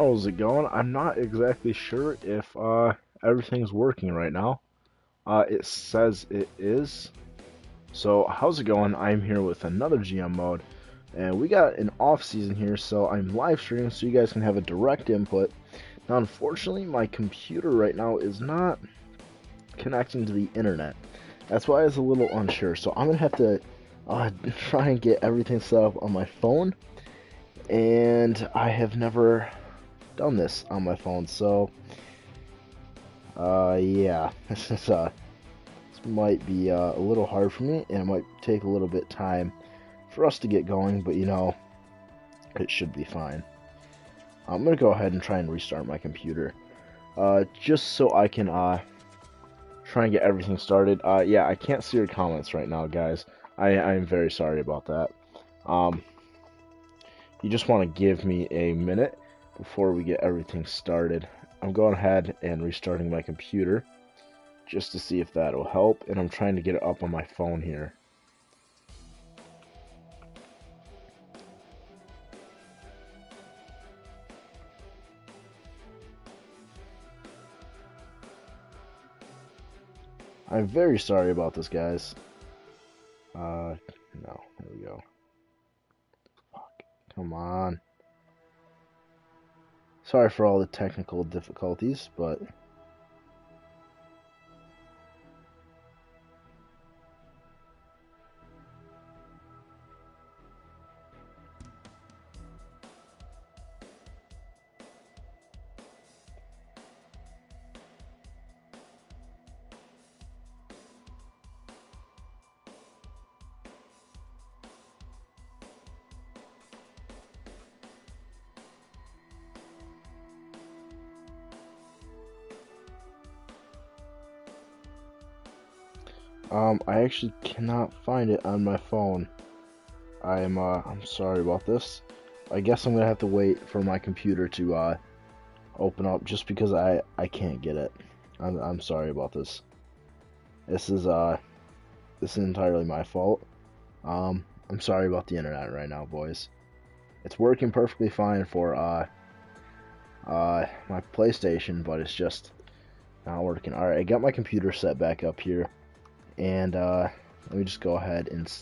How's it going? I'm not exactly sure if everything's working right now. It says it is. So how's it going? I'm here with another GM mode, and we got an off season here, so I'm live streaming so you guys can have a direct input. Now, unfortunately, my computer right now is not connecting to the internet. That's why I was a little unsure. So I'm gonna have to try and get everything set up on my phone, and I have never done this on my phone, so yeah, this might be a little hard for me, and it might take a little bit time for us to get going, but it should be fine. I'm gonna go ahead and try and restart my computer, just so I can try and get everything started. Yeah, I can't see your comments right now, guys. I'm very sorry about that. Um, you just want to give me a minute before we get everything started. I'm going ahead and restarting my computer just to see if that'll help, and I'm trying to get it up on my phone here. I'm very sorry about this, guys. No, there we go. Fuck, come on. Sorry for all the technical difficulties, but I actually cannot find it on my phone. I'm sorry about this. I guess I'm gonna have to wait for my computer to open up just because I can't get it. I'm sorry about this. This is this is entirely my fault. I'm sorry about the internet right now, boys. It's working perfectly fine for my PlayStation, but it's just not working. All right, I got my computer set back up here, and let me just go ahead and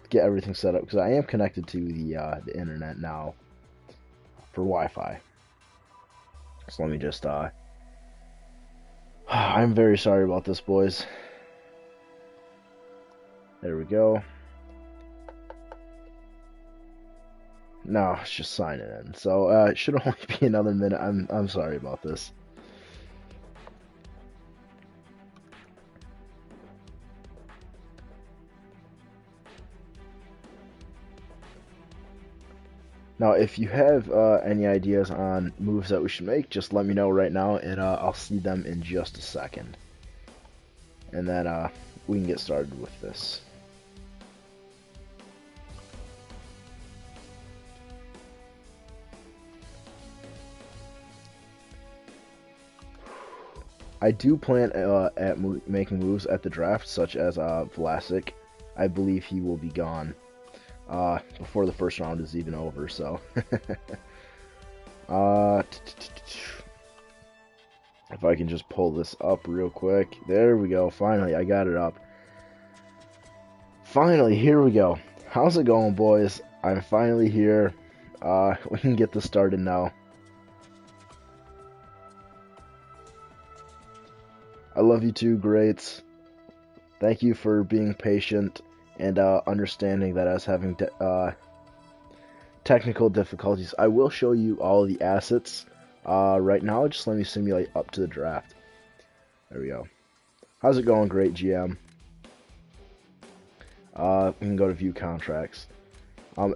get everything set up because I am connected to the internet now for Wi-Fi. So let me just I'm very sorry about this, boys. There we go. No, it's just signing in. So it should only be another minute. I'm sorry about this. Now, if you have any ideas on moves that we should make, just let me know right now, and I'll see them in just a second. And then we can get started with this. I do plan at making moves at the draft, such as Vlasic. I believe he will be gone before the first round is even over. So, if I can just pull this up real quick, there we go. Finally, I got it up. Finally, here we go. How's it going, boys? I'm finally here. We can get this started now. I love you too, greats. Thank you for being patient and understanding that I was having technical difficulties. I will show you all the assets right now. Just let me simulate up to the draft. There we go. How's it going, great GM? We can go to view contracts.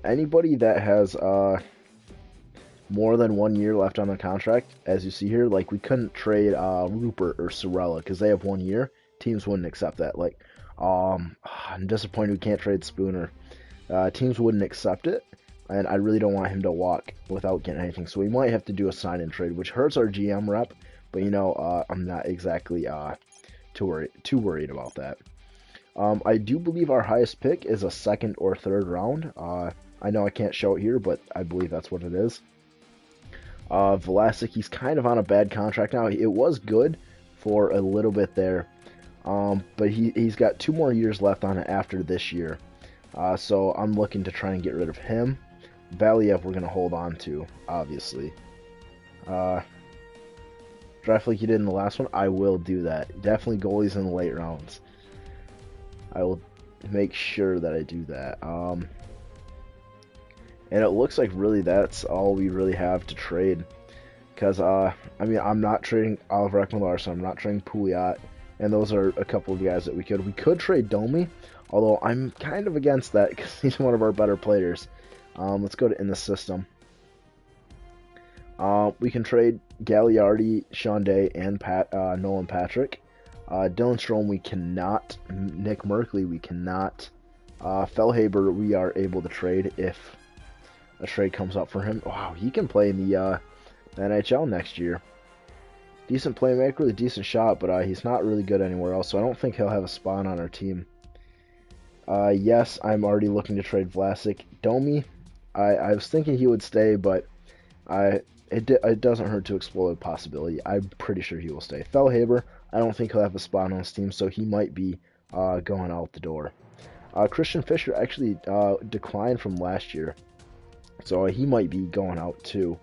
Anybody that has more than 1 year left on their contract, as you see here, like we couldn't trade Rupert or Sorella because they have 1 year. Teams wouldn't accept that. Like, I'm disappointed we can't trade Spooner. Teams wouldn't accept it, and I really don't want him to walk without getting anything. So we might have to do a sign-in trade, which hurts our GM rep. But I'm not exactly too worried about that. I do believe our highest pick is a second or third round. I know I can't show it here, but I believe that's what it is. Vlasic, he's kind of on a bad contract now. It was good for a little bit there, but he's got 2 more years left on it after this year. So I'm looking to try and get rid of him. Valiev we're going to hold on to, obviously. Draft like you did in the last one, I will do that. Definitely goalies in the late rounds. I will make sure that I do that. And it looks like really that's all we really have to trade. Because, I mean, I'm not trading Oliver Ekman-Larsson, I'm not trading Pouliot, and those are a couple of guys that we could. We could trade Domi, although I'm kind of against that because he's one of our better players. Let's go to in the system. We can trade Gagliardi, Sean Day, and Nolan Patrick. Dylan Strome we cannot. Nick Merkley we cannot. Fellhaber we are able to trade if a trade comes up for him. Wow, he can play in the NHL next year. Decent playmaker with a decent shot, but he's not really good anywhere else, so I don't think he'll have a spot on our team. Yes, I'm already looking to trade Vlasic. Domi, I was thinking he would stay, but it doesn't hurt to explore the possibility. I'm pretty sure he will stay. Fellhaber, I don't think he'll have a spot on his team, so he might be going out the door. Christian Fischer actually declined from last year, so he might be going out too.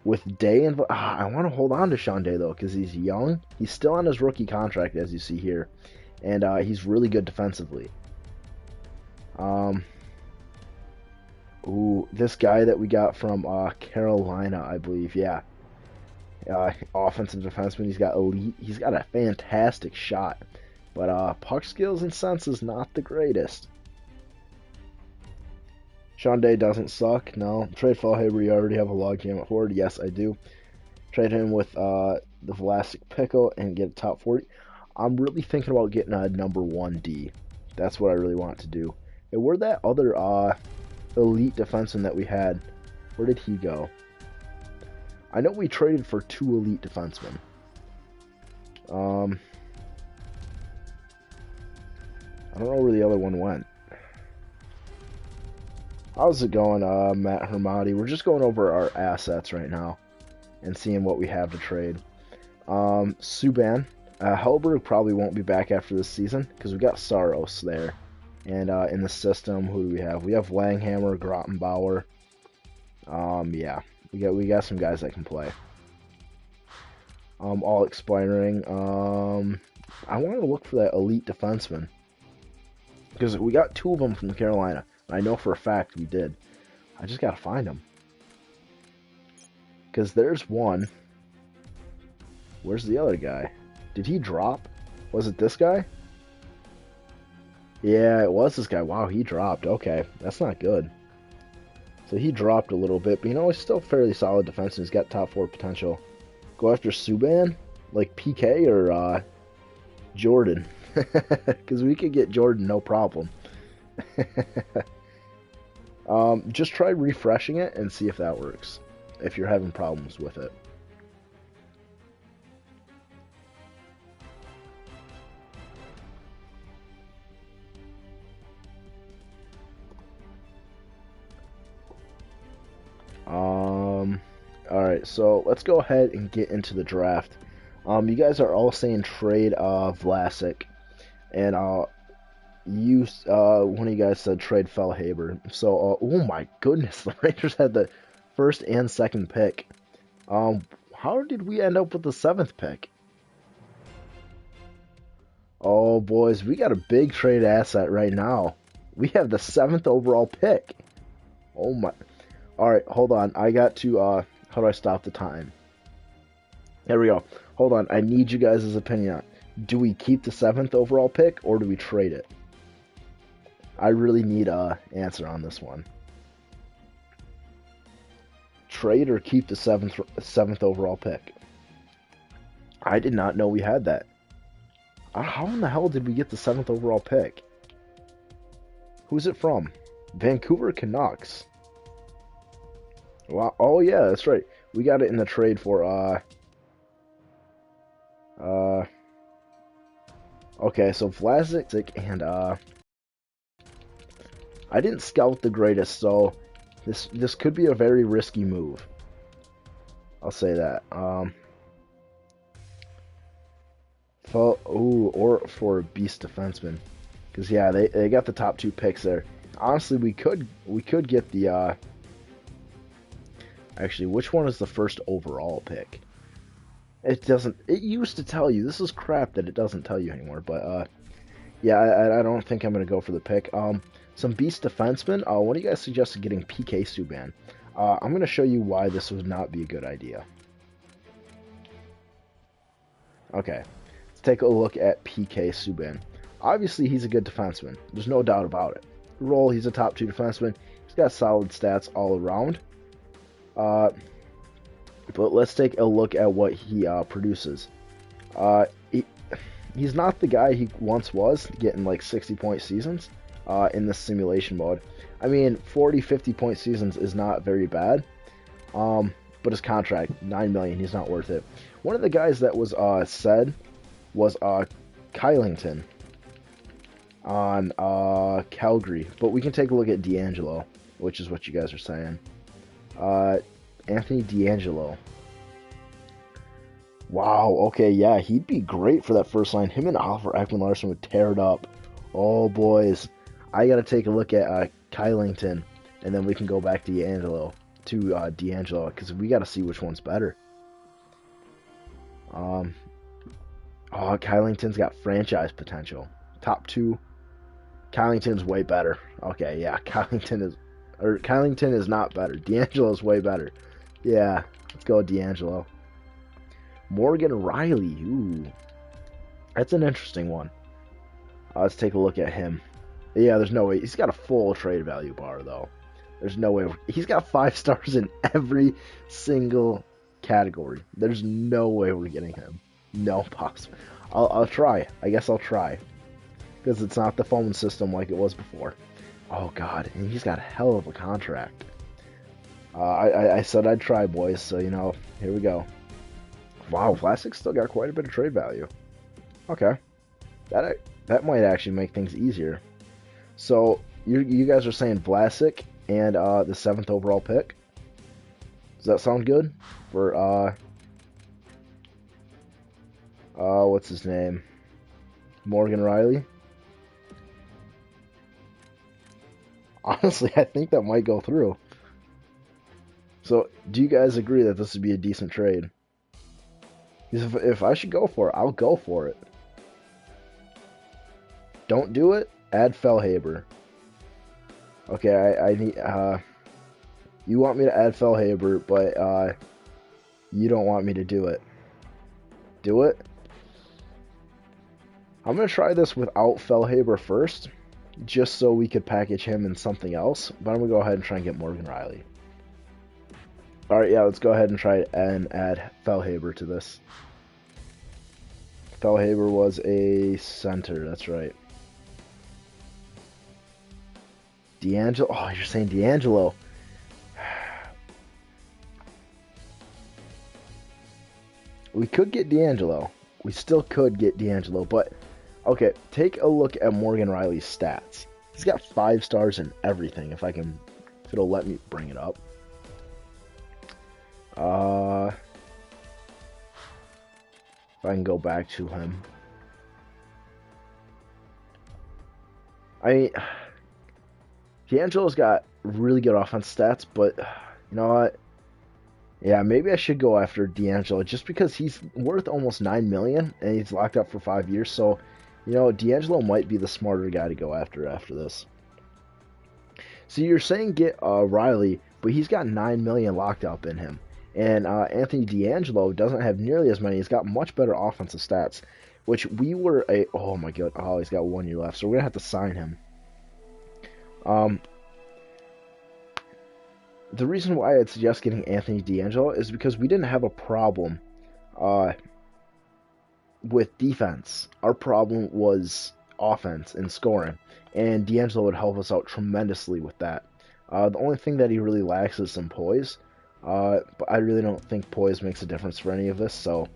With Day and I want to hold on to Sean Day though because he's young. He's still on his rookie contract as you see here, and he's really good defensively. Ooh, this guy that we got from Carolina, I believe. Yeah, offensive defenseman. He's got elite. He's got a fantastic shot, but puck skills and sense is not the greatest. Sean Day doesn't suck, no. Trade Fellhaber, you already have a logjam at forward. Yes, I do. Trade him with the Vlasic Pickle and get a top 40. I'm really thinking about getting a number 1D. That's what I really want to do. And where'd that other elite defenseman that we had, where did he go? I know we traded for 2 elite defensemen. I don't know where the other one went. How's it going, Matt Hermati? We're just going over our assets right now and seeing what we have to trade. Subban. Hellberg probably won't be back after this season because we got Saros there. And in the system, who do we have? We have Langhammer, Grottenbauer. Yeah, we got some guys that can play. All expiring. I want to look for that elite defenseman because we got 2 of them from Carolina. I know for a fact we did. I just gotta find them. Because there's one. Where's the other guy? Did he drop? Was it this guy? Yeah, it was this guy. Wow, he dropped. Okay, that's not good. So he dropped a little bit, but you know, he's still fairly solid defenseman. He's got top 4 potential. Go after Subban? Like PK or Jordan? Because we could get Jordan no problem. Just try refreshing it and see if that works, if you're having problems with it. Alright, so let's go ahead and get into the draft. You guys are all saying trade Vlasic, and one of you guys said trade Fellhaber. So, oh my goodness, the Rangers had the 1st and 2nd pick. How did we end up with the 7th pick? Oh, boys, we got a big trade asset right now. We have the 7th overall pick. Oh my. Alright, hold on. I got to, how do I stop the time? There we go. Hold on. I need you guys' opinion on it. Do we keep the 7th overall pick or do we trade it? I really need an answer on this one. Trade or keep the 7th overall pick? I did not know we had that. How in the hell did we get the 7th overall pick? Who's it from? Vancouver Canucks. Wow. Oh yeah, that's right. We got it in the trade for okay, so Vlasic and I didn't scout the greatest, so this could be a very risky move. I'll say that. Or for a beast defenseman, because yeah, they got the top 2 picks there. Honestly, we could get the actually, which one is the first overall pick? It doesn't. It used to tell you. This is crap that it doesn't tell you anymore. But yeah, I don't think I'm gonna go for the pick. Some beast defensemen. One of you guys suggested getting PK Subban. I'm gonna show you why this would not be a good idea. Okay, let's take a look at PK Subban. Obviously, he's a good defenseman. There's no doubt about it. Role, he's a top 2 defenseman. He's got solid stats all around. But let's take a look at what he produces. He's not the guy he once was, getting like 60-point seasons in the simulation mode. I mean, 40, 50-point seasons is not very bad. But his contract, $9 million, he's not worth it. One of the guys that was said was Kylington on Calgary. But we can take a look at D'Angelo, which is what you guys are saying. Anthony D'Angelo. Wow, okay, yeah, he'd be great for that first line. Him and Oliver Ekman-Larsson would tear it up. Oh, boys. I got to take a look at Kylington, and then we can go back to D'Angelo, because we got to see which one's better. Kylington's got franchise potential. Top 2. Kylington's way better. Okay, yeah, Kylington is not better. D'Angelo's way better. Yeah, let's go with D'Angelo. Morgan Riley. Ooh. That's an interesting one. Let's take a look at him. Yeah, there's no way. He's got a full trade value bar, though. There's no way. He's got 5 stars in every single category. There's no way we're getting him. No possible. I'll try. I guess I'll try. Because it's not the phone system like it was before. Oh, God. And he's got a hell of a contract. I said I'd try, boys. So, you know, here we go. Wow, Vlasic's still got quite a bit of trade value. Okay. That might actually make things easier. So, you guys are saying Vlasic and the 7th overall pick? Does that sound good? For, what's his name? Morgan Riley? Honestly, I think that might go through. So, do you guys agree that this would be a decent trade? Because if I should go for it, I'll go for it. Don't do it? Add Fellhaber. Okay, I need, you want me to add Fellhaber, but, you don't want me to do it. Do it? I'm going to try this without Fellhaber first, just so we could package him in something else, but I'm going to go ahead and try and get Morgan Riley. Alright, yeah, let's go ahead and try and add Fellhaber to this. Fellhaber was a center, that's right. D'Angelo. Oh, you're saying D'Angelo. We could get D'Angelo. We still could get D'Angelo, but okay, take a look at Morgan Riley's stats. He's got 5 stars in everything, if it'll let me bring it up. If I can go back to him. D'Angelo's got really good offense stats, but you know what? Yeah, maybe I should go after D'Angelo just because he's worth almost $9 million and he's locked up for 5 years. So, you know, D'Angelo might be the smarter guy to go after this. So you're saying get Riley, but he's got $9 million locked up in him. And Anthony D'Angelo doesn't have nearly as many. He's got much better offensive stats, which we were oh my god, oh, he's got 1 year left, so we're gonna have to sign him. The reason why I'd suggest getting Anthony D'Angelo is because we didn't have a problem with defense. Our problem was offense and scoring, and D'Angelo would help us out tremendously with that. The only thing that he really lacks is some poise, but I really don't think poise makes a difference for any of this, so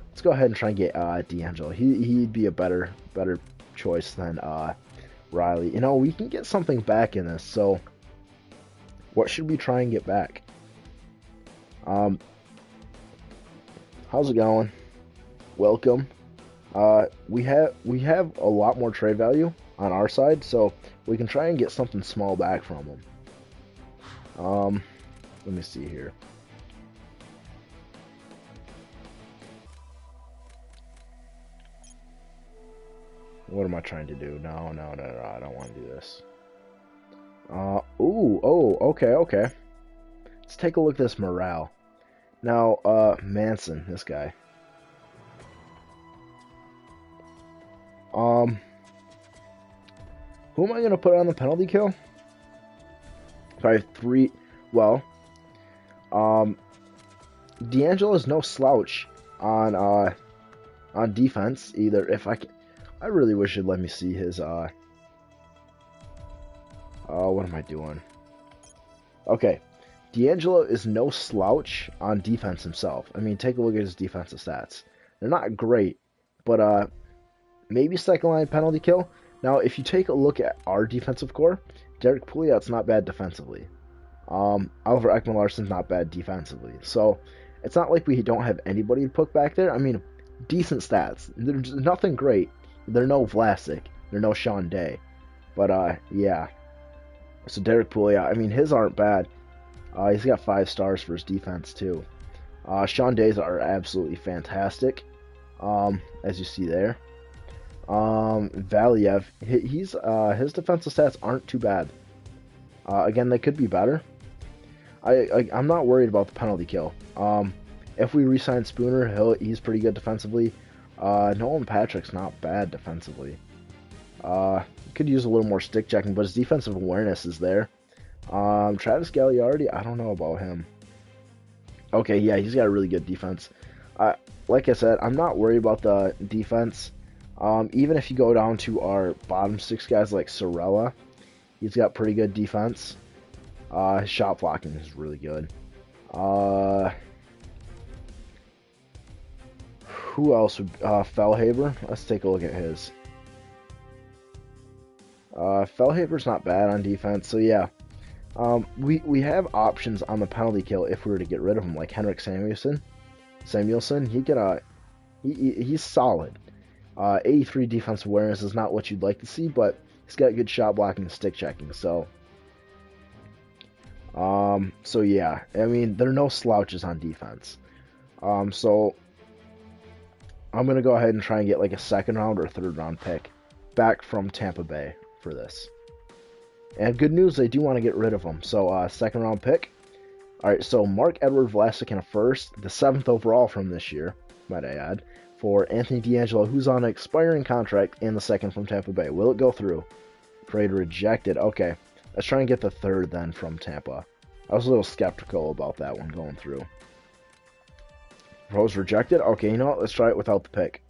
let's go ahead and try and get D'Angelo. He'd be a better choice than Riley. You know, we can get something back in this, so what should we try and get back? How's it going? Welcome. We have a lot more trade value on our side, so we can try and get something small back from them. Let me see here. What am I trying to do? No, I don't want to do this. Okay. Let's take a look at this morale. Now, Manson, this guy. Who am I going to put on the penalty kill? Probably 3, well, D'Angelo's no slouch on defense either. If I can, I really wish it'd let me see his, what am I doing? Okay, D'Angelo is no slouch on defense himself. I mean, take a look at his defensive stats. They're not great, but, maybe second line penalty kill. Now, if you take a look at our defensive core, Derek Pouliot's not bad defensively. Oliver Ekman-Larsson's not bad defensively. So, it's not like we don't have anybody to put back there. I mean, decent stats. There's nothing great. They're no Vlasic. They're no Sean Day. But, yeah. So, Derek Pouliot, I mean, his aren't bad. He's got 5 stars for his defense, too. Sean Day's are absolutely fantastic, as you see there. Valiev, his defensive stats aren't too bad. Again, they could be better. I'm not worried about the penalty kill. If we re-sign Spooner, he's pretty good defensively. Nolan Patrick's not bad defensively. Could use a little more stick checking, but his defensive awareness is there. Travis Gagliardi, I don't know about him. Okay, yeah, he's got a really good defense. Like I said, I'm not worried about the defense. Even if you go down to our bottom 6 guys like Sorella, he's got pretty good defense. His shot blocking is really good. Who else would... Fellhaber? Let's take a look at his. Fellhaber's not bad on defense, so yeah. We have options on the penalty kill if we were to get rid of him, like Henrik Samuelsson. He's solid. 83 defensive awareness is not what you'd like to see, but he's got good shot blocking and stick checking, so yeah, I mean, there are no slouches on defense. So I'm gonna go ahead and try and get like a 2nd round or 3rd round pick back from Tampa Bay for this. And good news, they do want to get rid of him. So 2nd round pick. Alright, so Mark-Edward Vlasic in a 1st, the 7th overall from this year, might I add, for Anthony D'Angelo, who's on an expiring contract, and the 2nd from Tampa Bay. Will it go through? Trade rejected. Okay, let's try and get the 3rd then from Tampa. I was a little skeptical about that one going through. Proposed rejected? Okay, you know what? Let's try it without the pick.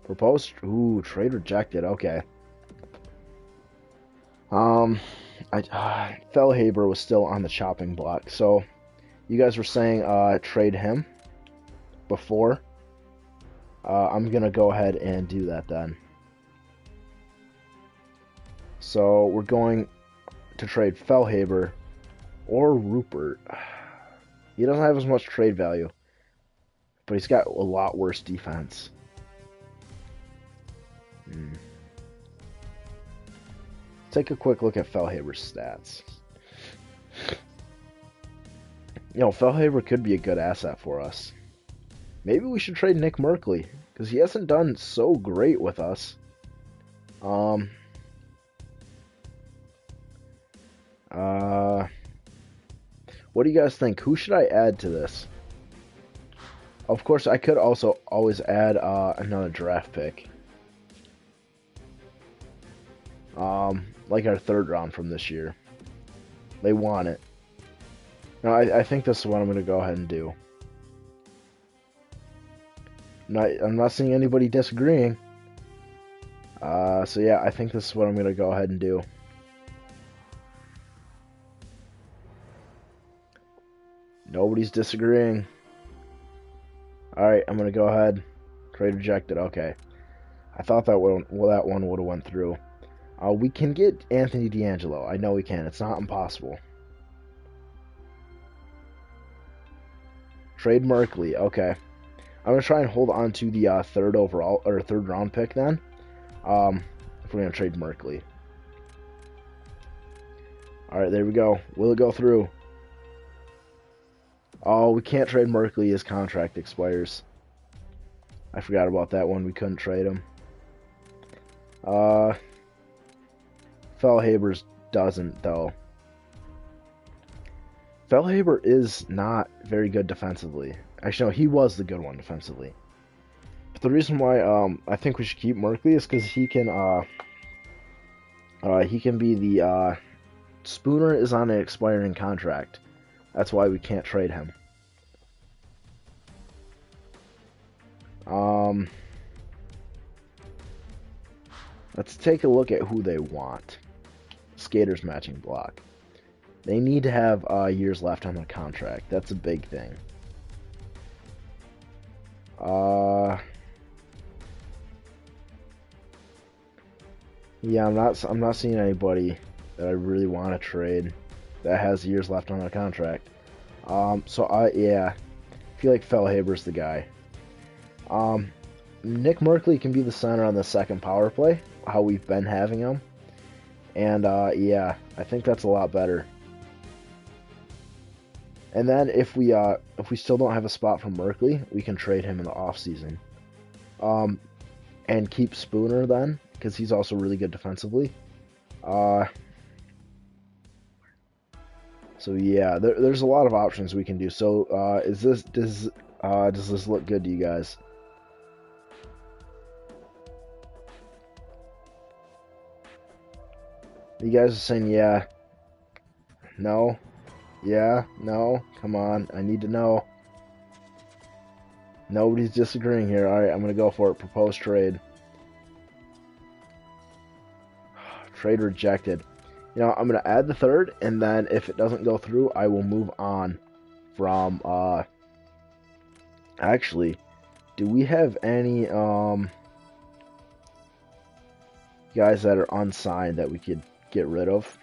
Proposed? Ooh, trade rejected. Okay. Fellhaber was still on the chopping block, so you guys were saying trade him before. I'm gonna go ahead and do that then. So we're going to trade Fellhaber or Rupert. He doesn't have as much trade value, but he's got a lot worse defense. Take a quick look at Fellhaber's stats. You know, Fellhaber could be a good asset for us. Maybe we should trade Nick Merkley, because he hasn't done so great with us. What do you guys think? Who should I add to this? Of course, I could also always add another draft pick. Like our 3rd round from this year. They want it. No, I think this is what I'm going to go ahead and do. I'm not seeing anybody disagreeing. So yeah, I think this is what I'm going to go ahead and do. Nobody's disagreeing. Alright, I'm going to go ahead. Trade rejected. Okay. I thought that one would have went through. We can get Anthony D'Angelo. I know we can. It's not impossible. Trade Merkley. Okay. I'm going to try and hold on to the third overall, or third round pick then. If we're going to trade Merkley. Alright, there we go. Will it go through? Oh, we can't trade Merkley. His contract expires. I forgot about that one. We couldn't trade him. Fellhabers doesn't, though. Fellhaber is not very good defensively. Actually, no, he was the good one defensively. But the reason why I think we should keep Merkley is because he can be the Spooner is on an expiring contract. That's why we can't trade him. Let's take a look at who they want. Skaters matching block. They need to have years left on the contract. That's a big thing. Yeah, I'm not seeing anybody that I really want to trade that has years left on their contract. Yeah, I feel like Fellhaber's the guy. Nick Merkley can be the center on the second power play, how we've been having him. And yeah, I think that's a lot better. And then if we still don't have a spot for Merkley, we can trade him in the offseason. And keep Spooner then, because he's also really good defensively. So yeah, there's a lot of options we can do. So does this look good to you guys? You guys are saying yeah, no, yeah, no. Come on, I need to know. Nobody's disagreeing here. All right, I'm gonna go for it. Propose trade. Trade rejected. You know, I'm gonna add the third, and then if it doesn't go through, I will move on from. Actually, do we have any guys that are unsigned that we could get rid of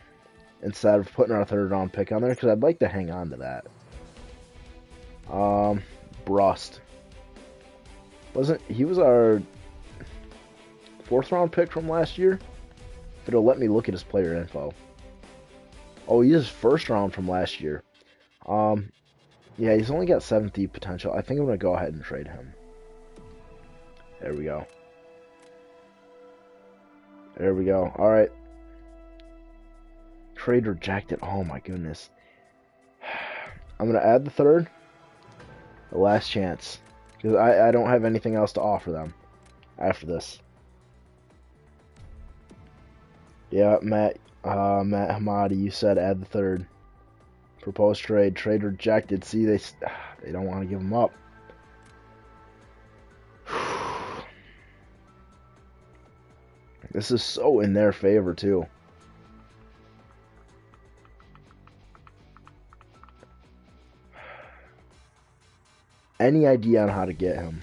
instead of putting our third round pick on there? Because I'd like to hang on to that. Brust. He was our fourth round pick from last year? If it'll let me look at his player info. Oh, he is first round from last year. Yeah, he's only got 7th potential. I think I'm gonna go ahead and trade him. There we go. There we go. All right. Trade rejected. Oh my goodness. I'm gonna add the third. The last chance. Because I don't have anything else to offer them after this. Yeah, Matt Hamadi, you said add the third. Proposed trade. Trade rejected. See, they don't want to give them up. This is so in their favor, too. Any idea on how to get him?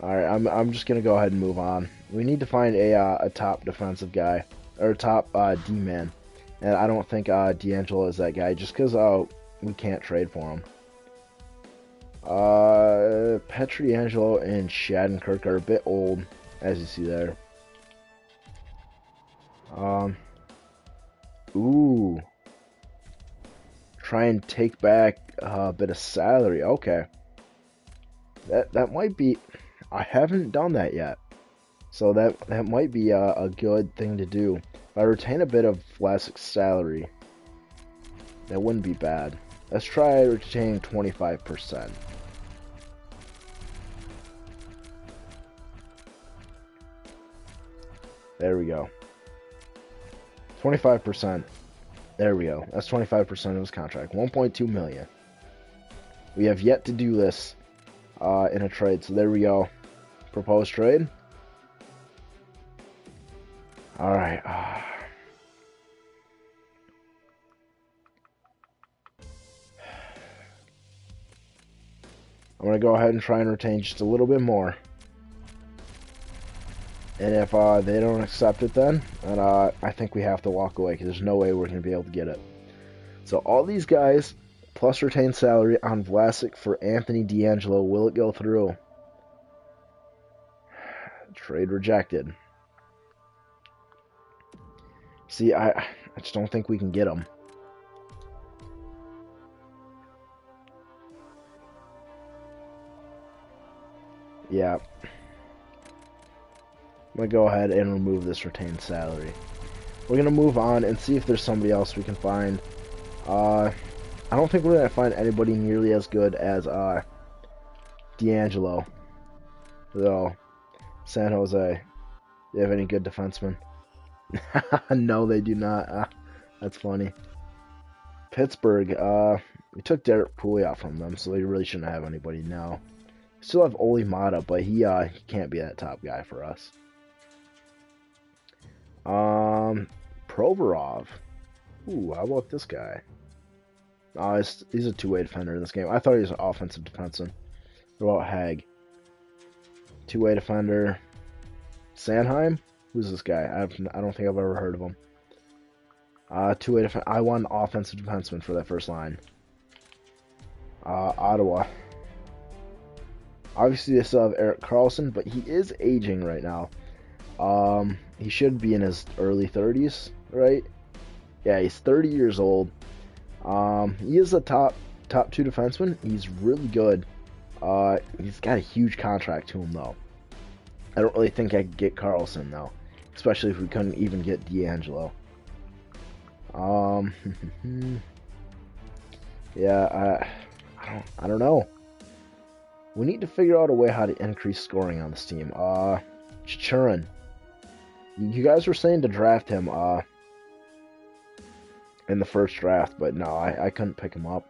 Alright, I'm just gonna go ahead and move on. We need to find a top defensive guy, or top D-man. And I don't think D'Angelo is that guy, just because we can't trade for him. Pietrangelo and Shattenkirk are a bit old, as you see there. Ooh. Try and take back a bit of salary. Okay. That might be... I haven't done that yet. So that might be a good thing to do. If I retain a bit of less salary, that wouldn't be bad. Let's try retaining 25%. There we go. 25%. There we go. That's 25% of his contract. 1.2 million. We have yet to do this in a trade. So there we go. Proposed trade. All right. I'm going to go ahead and try and retain just a little bit more. And if they don't accept it then I think we have to walk away because there's no way we're going to be able to get it. So all these guys, plus retained salary on Vlasic for Anthony D'Angelo. Will it go through? Trade rejected. See, I just don't think we can get him. Yeah. I'm going to go ahead and remove this retained salary. We're going to move on and see if there's somebody else we can find. I don't think we're going to find anybody nearly as good as D'Angelo. Though, San Jose, do you have any good defensemen? No, they do not. That's funny. Pittsburgh, we took Derek Pouliot from them, so they really shouldn't have anybody now. Still have Oli Mata, but he can't be that top guy for us. Provorov. Ooh, how about this guy? He's a two-way defender in this game. I thought he was an offensive defenseman. What about Hag? Two-way defender. Sanheim? Who's this guy? I don't think I've ever heard of him. Two-way defender. I want an offensive defenseman for that first line. Ottawa. Obviously, they still have Erik Karlsson, but he is aging right now. He should be in his early 30s, right? Yeah, he's 30 years old. He is a top two defenseman. He's really good. He's got a huge contract to him, though. I don't really think I could get Karlsson, though. Especially if we couldn't even get D'Angelo. Yeah, I don't know. We need to figure out a way how to increase scoring on this team. Chichurin. You guys were saying to draft him, in the first draft, but no, I couldn't pick him up.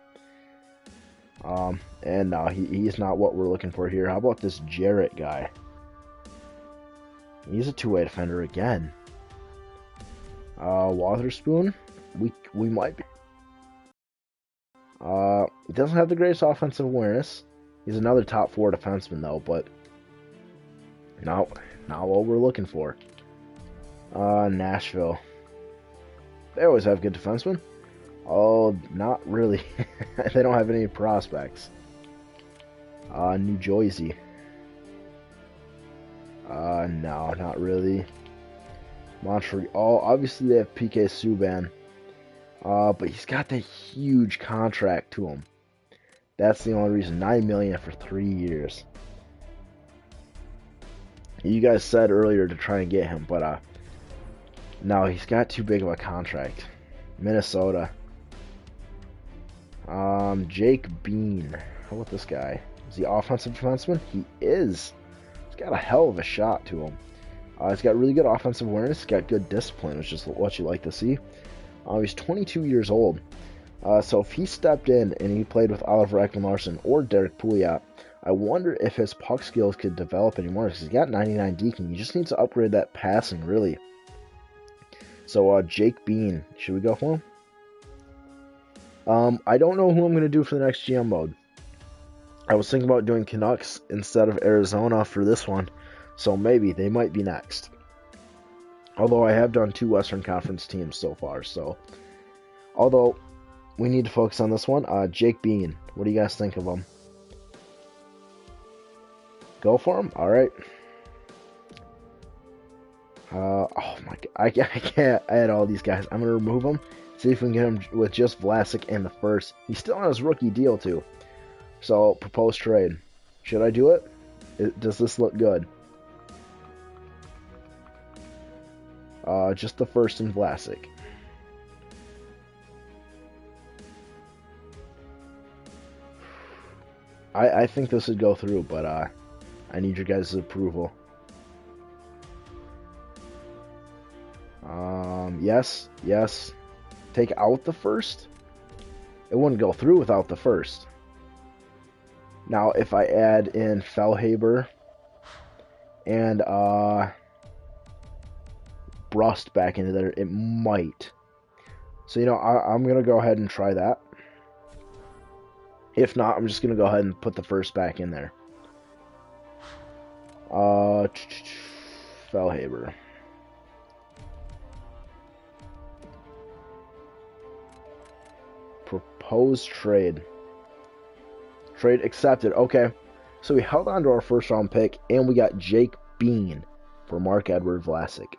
And no, he's not what we're looking for here. How about this Jarrett guy? He's a two-way defender again. Wotherspoon, we might be. He doesn't have the greatest offensive awareness. He's another top four defenseman though, but not what we're looking for. Nashville. They always have good defensemen. Oh, not really. They don't have any prospects. New Jersey. No, not really. Montreal. Obviously, they have PK Subban. But he's got that huge contract to him. That's the only reason. $9 million for 3 years. You guys said earlier to try and get him, but no, he's got too big of a contract. Minnesota. Jake Bean. How about this guy? Is he offensive defenseman? He is. He's got a hell of a shot to him. He's got really good offensive awareness. He's got good discipline, which is what you like to see. He's 22 years old. So if he stepped in and he played with Oliver Ekman-Larsson or Derek Pouliot, I wonder if his puck skills could develop anymore, because he's got 99 deking. He just needs to upgrade that passing, really. So, Jake Bean. Should we go for him? I don't know who I'm going to do for the next GM mode. I was thinking about doing Canucks instead of Arizona for this one, so maybe they might be next. Although I have done 2 Western Conference teams so far, so... Although, we need to focus on this one. Jake Bean. What do you guys think of him? Go for him? Alright. Oh my god. I can't add all these guys. I'm going to remove them. See if we can get him with just Vlasic and the first. He's still on his rookie deal, too. So, propose trade. Should I do it? Does this look good? Just the first and Vlasic. I think this would go through, but I need your guys' approval. Yes, yes. Take out the first? It wouldn't go through without the first. Now, if I add in Fellhaber and Brust back into there, it might. So, you know, I'm going to go ahead and try that. If not, I'm just going to go ahead and put the first back in there. Fellhaber. Proposed trade. Trade accepted. Okay. So we held on to our first round pick, and we got Jake Bean for Marc-Edouard Vlasic.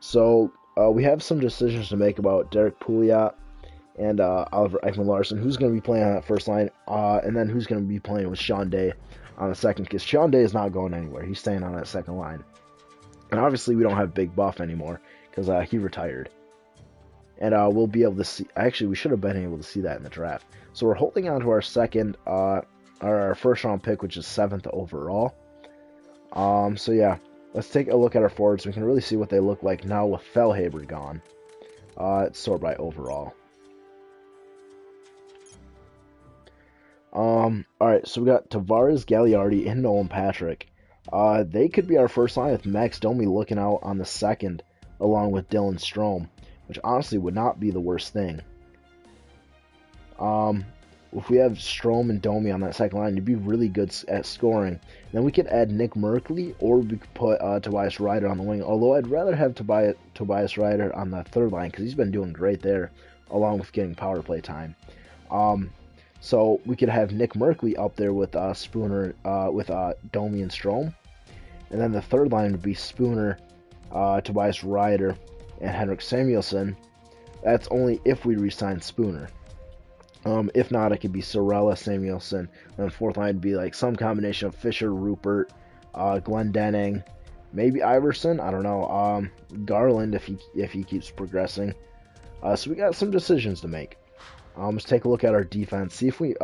So we have some decisions to make about Derek Pouliot and Oliver Ekman-Larsson, who's going to be playing on that first line, and then who's going to be playing with Sean Day on the second, because Sean Day is not going anywhere. He's staying on that second line. And obviously we don't have Big Buff anymore, because he retired. And we'll be able to see, actually we should have been able to see that in the draft. So we're holding on to our second, our first round pick, which is 7th overall. So yeah, let's take a look at our forwards. We can really see what they look like now with Fellhaber gone. It's sorted by overall. Alright, so we got Tavares, Gagliardi, and Nolan Patrick. They could be our first line with Max Domi looking out on the second, along with Dylan Strome, which honestly would not be the worst thing. If we have Strome and Domi on that second line, it'd be really good at scoring. Then we could add Nick Merkley, or we could put Tobias Ryder on the wing, although I'd rather have Tobias Ryder on the third line, because he's been doing great there, along with getting power play time. So we could have Nick Merkley up there with Spooner, with Domi and Strome. And then the third line would be Spooner, Tobias Ryder, and Henrik Samuelsson. That's only if we re-sign Spooner. If not, it could be Sorella, Samuelsson. And the fourth line would be like some combination of Fisher, Rupert, Glendening, maybe Iverson. I don't know. Garland if he keeps progressing. So we got some decisions to make. Let's take a look at our defense. See if we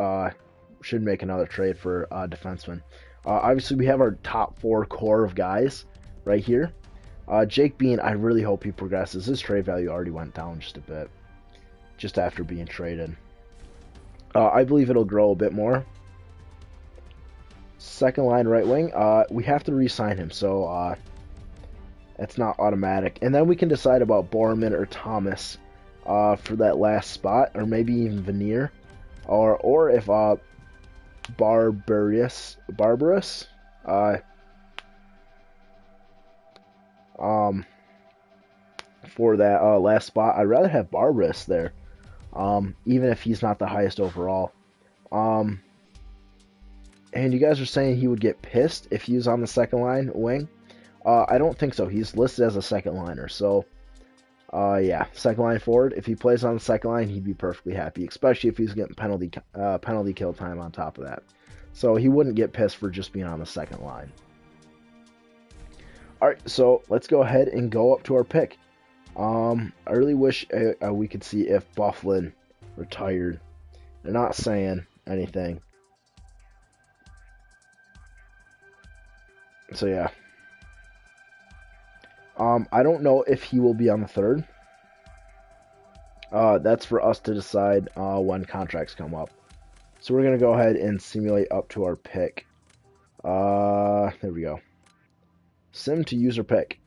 should make another trade for defenseman. Obviously, we have our top 4 core of guys right here. Jake Bean, I really hope he progresses. His trade value already went down just a bit, just after being traded. I believe it'll grow a bit more. Second line right wing, we have to re-sign him, so it's not automatic. And then we can decide about Borman or Thomas for that last spot, or maybe even Veneer, or if Barbarous for that last spot. I'd rather have Barbarous there, even if he's not the highest overall. And you guys are saying he would get pissed if he was on the second line wing. I don't think so. He's listed as a second liner, so yeah, second line forward. If he plays on the second line, he'd be perfectly happy, especially if he's getting penalty kill time on top of that. So he wouldn't get pissed for just being on the second line. Alright, so let's go ahead and go up to our pick. I really wish we could see if Bufflin retired. They're not saying anything. So yeah. I don't know if he will be on the third. That's for us to decide when contracts come up. So we're going to go ahead and simulate up to our pick. There we go. Sim to user pick.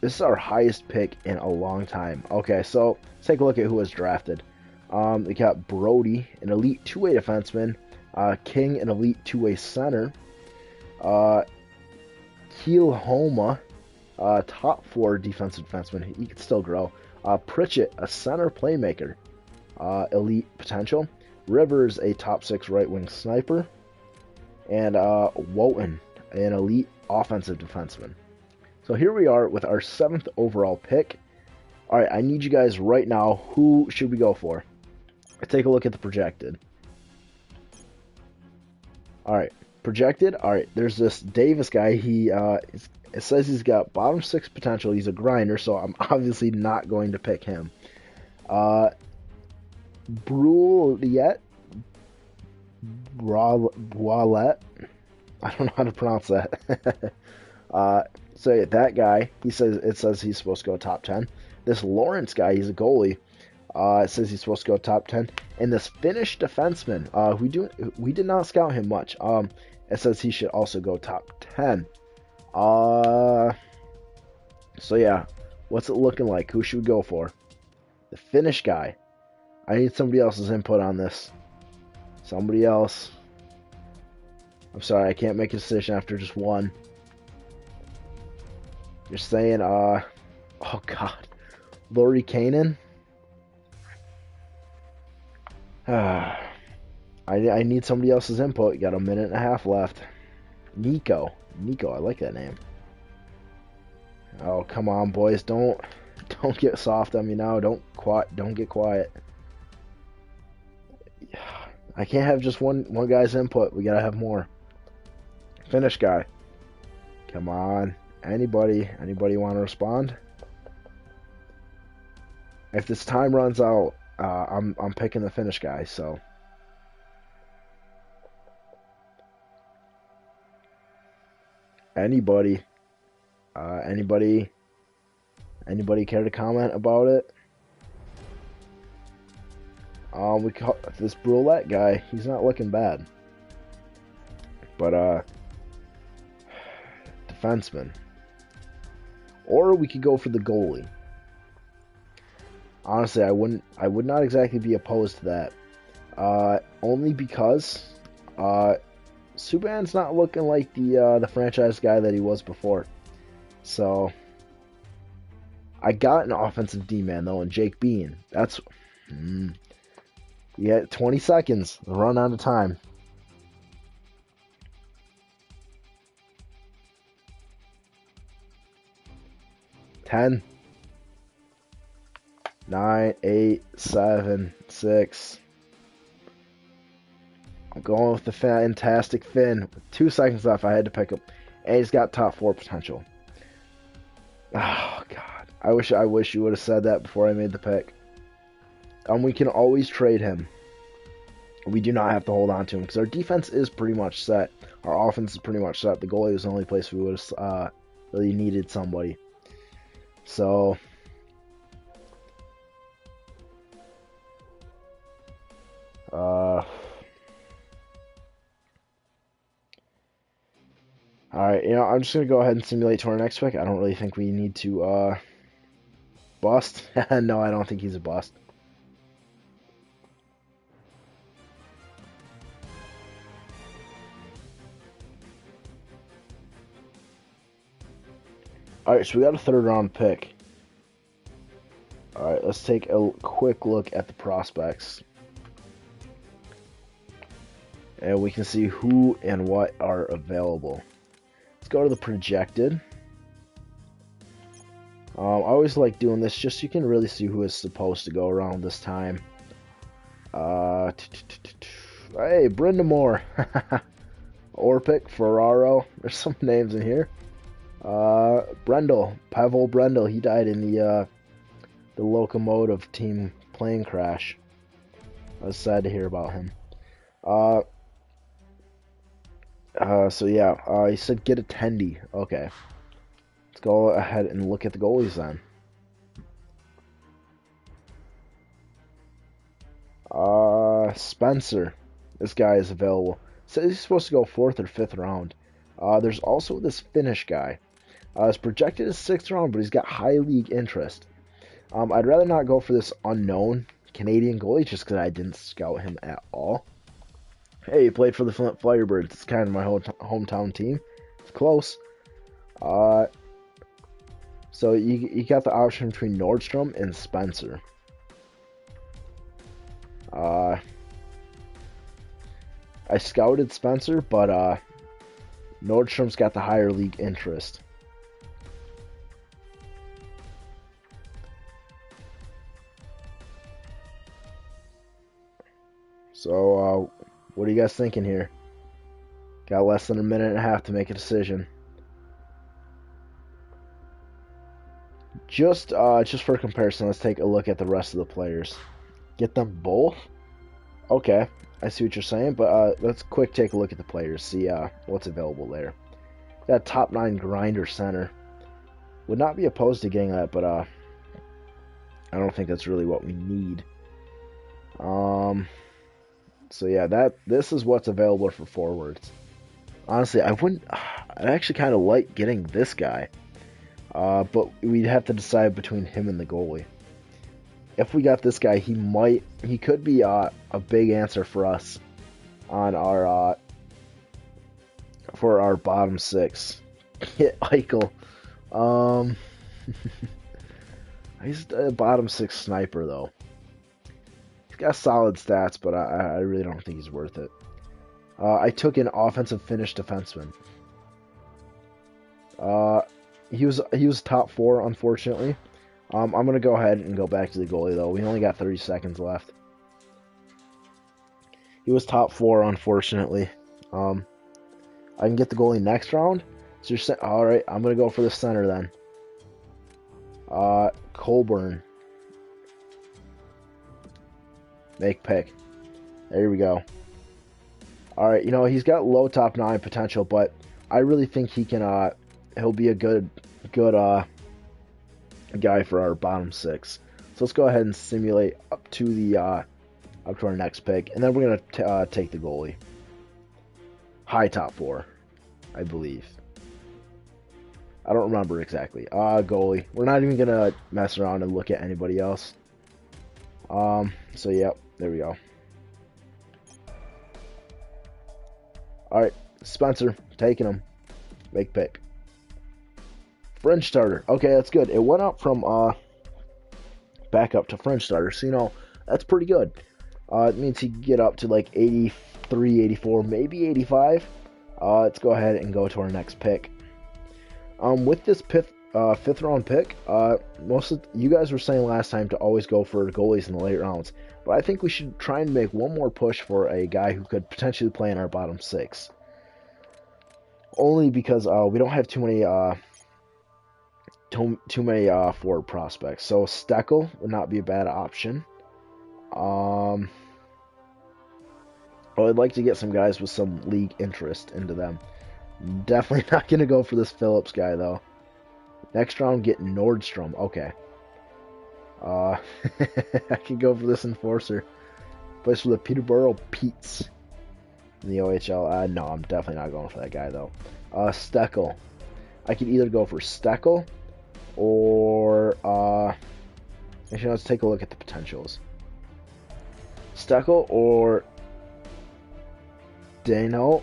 This is our highest pick in a long time. Okay, so let's take a look at who was drafted. We got Brody, an elite two-way defenseman. King, an elite two-way center. Kielhoma, top 4 defensive defenseman. He could still grow. Pritchett, a center playmaker. Elite potential. Rivers, a top 6 right-wing sniper. And Wotan, an elite offensive defenseman. So here we are with our 7th overall pick. Alright, I need you guys right now. Who should we go for? Let's take a look at the projected. Alright, projected. Alright, there's this Davis guy. It says he's got bottom 6 potential. He's a grinder, so I'm obviously not going to pick him. Brulette. I don't know how to pronounce that. So that guy, it says he's supposed to go top 10. This Lawrence guy, he's a goalie. It says he's supposed to go top 10. And this Finnish defenseman, we did not scout him much. It says he should also go top 10. So yeah, what's it looking like? Who should we go for? The Finnish guy. I need somebody else's input on this. Somebody else. I'm sorry, I can't make a decision after just one. You're saying, oh God, Lori Kanan? I need somebody else's input. You got a minute and a half left. Nico, I like that name. Oh, come on, boys, don't get soft on me now. Don't get quiet. I can't have just one guy's input. We gotta have more. Finish guy. Come on. Anybody want to respond? If this time runs out, I'm picking the finish guy. So. Anybody care to comment about it? We call this Brulette guy. He's not looking bad, but defenseman, or we could go for the goalie. Honestly, I would not exactly be opposed to that. Only because Subban's not looking like the franchise guy that he was before. So I got an offensive D-man though, and Jake Bean. That's you got 20 seconds. Run out of time. 10, 9, 8, 7, 6. I'm going with the fantastic Finn. With 2 seconds left, I had to pick him. And he's got top 4 potential. Oh, God. I wish you would have said that before I made the pick. We can always trade him. We do not have to hold on to him because our defense is pretty much set. Our offense is pretty much set. The goalie was the only place we would have really needed somebody. So, alright, I'm just going to go ahead and simulate to our next pick. I don't really think we need to, bust. No, I don't think he's a bust. Alright, so we got a 3rd round pick. Alright, let's take a quick look at the prospects. And we can see who and what are available. Let's go to the projected. I always like doing this just so you can really see who is supposed to go around this time. Hey, Brindamore. Orpik, Ferraro. There's some names in here. Brendel, Pavel Brendel. He died in the locomotive team plane crash. I was sad to hear about him. So yeah, he said get attendee. Okay. Let's go ahead and look at the goalies then. Spencer. This guy is available. Says he's supposed to go 4th or 5th round. There's also this Finnish guy. It's projected as 6th round, but he's got high league interest. I'd rather not go for this unknown Canadian goalie just because I didn't scout him at all. Hey, he played for the Flint Firebirds. It's kind of my hometown team. It's close. So you got the option between Nordstrom and Spencer. I scouted Spencer, but Nordstrom's got the higher league interest. So, what are you guys thinking here? Got less than a minute and a half to make a decision. Just for comparison, let's take a look at the rest of the players. Get them both? Okay, I see what you're saying, but let's quick take a look at the players, see what's available there. Got top 9 grinder center. Would not be opposed to getting that, but I don't think that's really what we need. So yeah, this is what's available for forwards. Honestly, I actually kind of like getting this guy. But we'd have to decide between him and the goalie. If we got this guy, he could be a big answer for us on our for our bottom six. Hit Eichel. He's a bottom six sniper though. He's got solid stats, but I really don't think he's worth it. I took an offensive finish defenseman. He was top 4, unfortunately. I'm gonna go ahead and go back to the goalie though. We only got 30 seconds left. He was top 4, unfortunately. I can get the goalie next round. So you're all right. I'm gonna go for the center then. Colburn. Make pick. There we go. All right. You know he's got low top 9 potential, but I really think he can. He'll be a good guy for our bottom 6. So let's go ahead and simulate up to our next pick, and then we're gonna take the goalie. High top 4, I believe. I don't remember exactly. Goalie. We're not even gonna mess around and look at anybody else. So yep, there we go. All right, Spencer, taking him. Make pick. Fringe starter. Okay, that's good. It went up from back up to fringe starter. So, you know, that's pretty good. It means he can get up to like 83, 84, maybe 85. Let's go ahead and go to our next pick. With this fifth round pick, most of you guys were saying last time to always go for goalies in the late rounds. But I think we should try and make one more push for a guy who could potentially play in our bottom 6. Only because we don't have too many forward prospects. So Steckel would not be a bad option. I'd like to get some guys with some league interest into them. Definitely not going to go for this Phillips guy, though. Next round, get Nordstrom. Okay. I can go for this enforcer. Plays for the Peterborough Petes in the OHL. No, I'm definitely not going for that guy, though. Steckel. I could either go for Steckel or... actually, let's take a look at the potentials. Steckel or... Dano.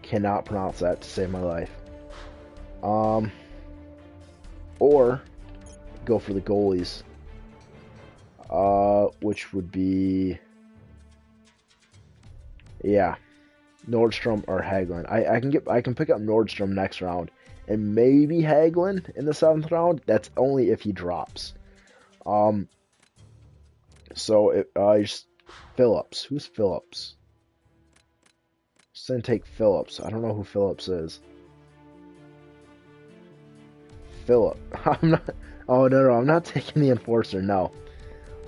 Cannot pronounce that to save my life. Or go for the goalies. Which would be... Yeah. Nordstrom or Hagelin. I can pick up Nordstrom next round. And maybe Hagelin in the 7th round. That's only if he drops. So Phillips. Who's Phillips? Just gonna take Phillips. I don't know who Phillips is. Phillip. I'm not. Oh no, I'm not taking the enforcer. No.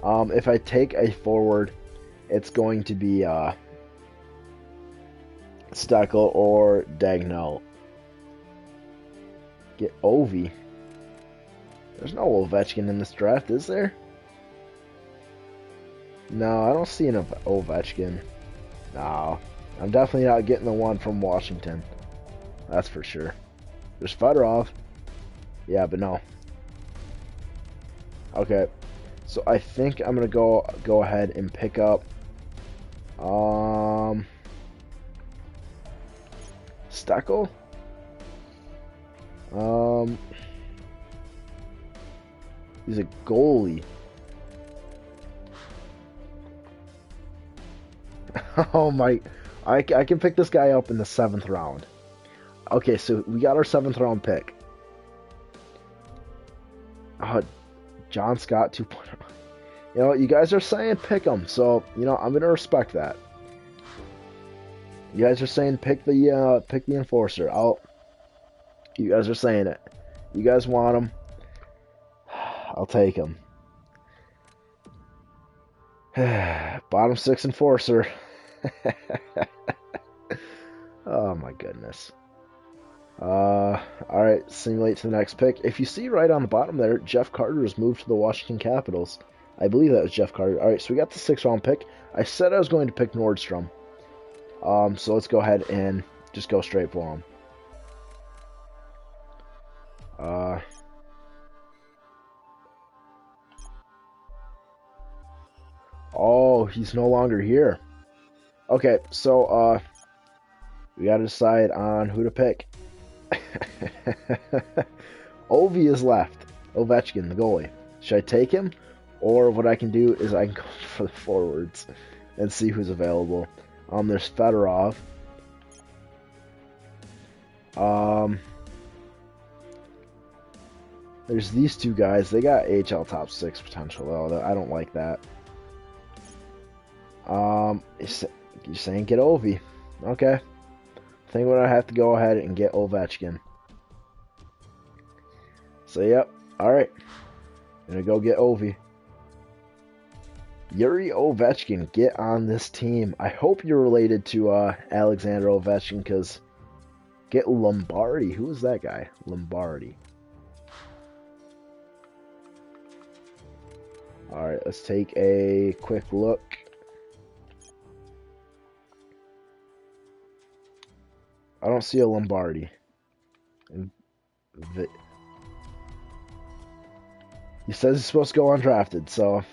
If I take a forward, it's going to be Steckel or Dagnall. Get Ovi. There's no Ovechkin in this draft, is there? No, I don't see an Ovechkin. No. I'm definitely not getting the one from Washington. That's for sure. There's Fedorov. Yeah, but no. Okay. So I think I'm gonna go ahead and pick up Steckel. He's a goalie. Oh my, I can pick this guy up in the 7th round. Okay, so we got our 7th round pick. John Scott 2.0. You know, you guys are saying pick him, so you know I'm gonna respect that. You guys are saying pick the enforcer. You guys are saying it. You guys want him. I'll take him. Bottom 6 enforcer. Oh my goodness. Alright, simulate to the next pick. If you see right on the bottom there, Jeff Carter has moved to the Washington Capitals. I believe that was Jeff Carter. Alright, so we got the 6th round pick. I said I was going to pick Nordstrom. So let's go ahead and just go straight for him. Oh, Oh, he's no longer here. Okay, so, we gotta decide on who to pick. Ovi is left. Ovechkin, the goalie. Should I take him? Or what I can do is I can go for the forwards and see who's available. There's Fedorov. There's these two guys. They got AHL top 6 potential, though. I don't like that. You're saying get Ovi. Okay. I think we're going to have to go ahead and get Ovechkin. So, yep. Alright. Gonna go get Ovi. Yuri Ovechkin, get on this team. I hope you're related to Alexander Ovechkin, because get Lombardi. Who is that guy? Lombardi. Alright, let's take a quick look. I don't see a Lombardi. He says he's supposed to go undrafted, so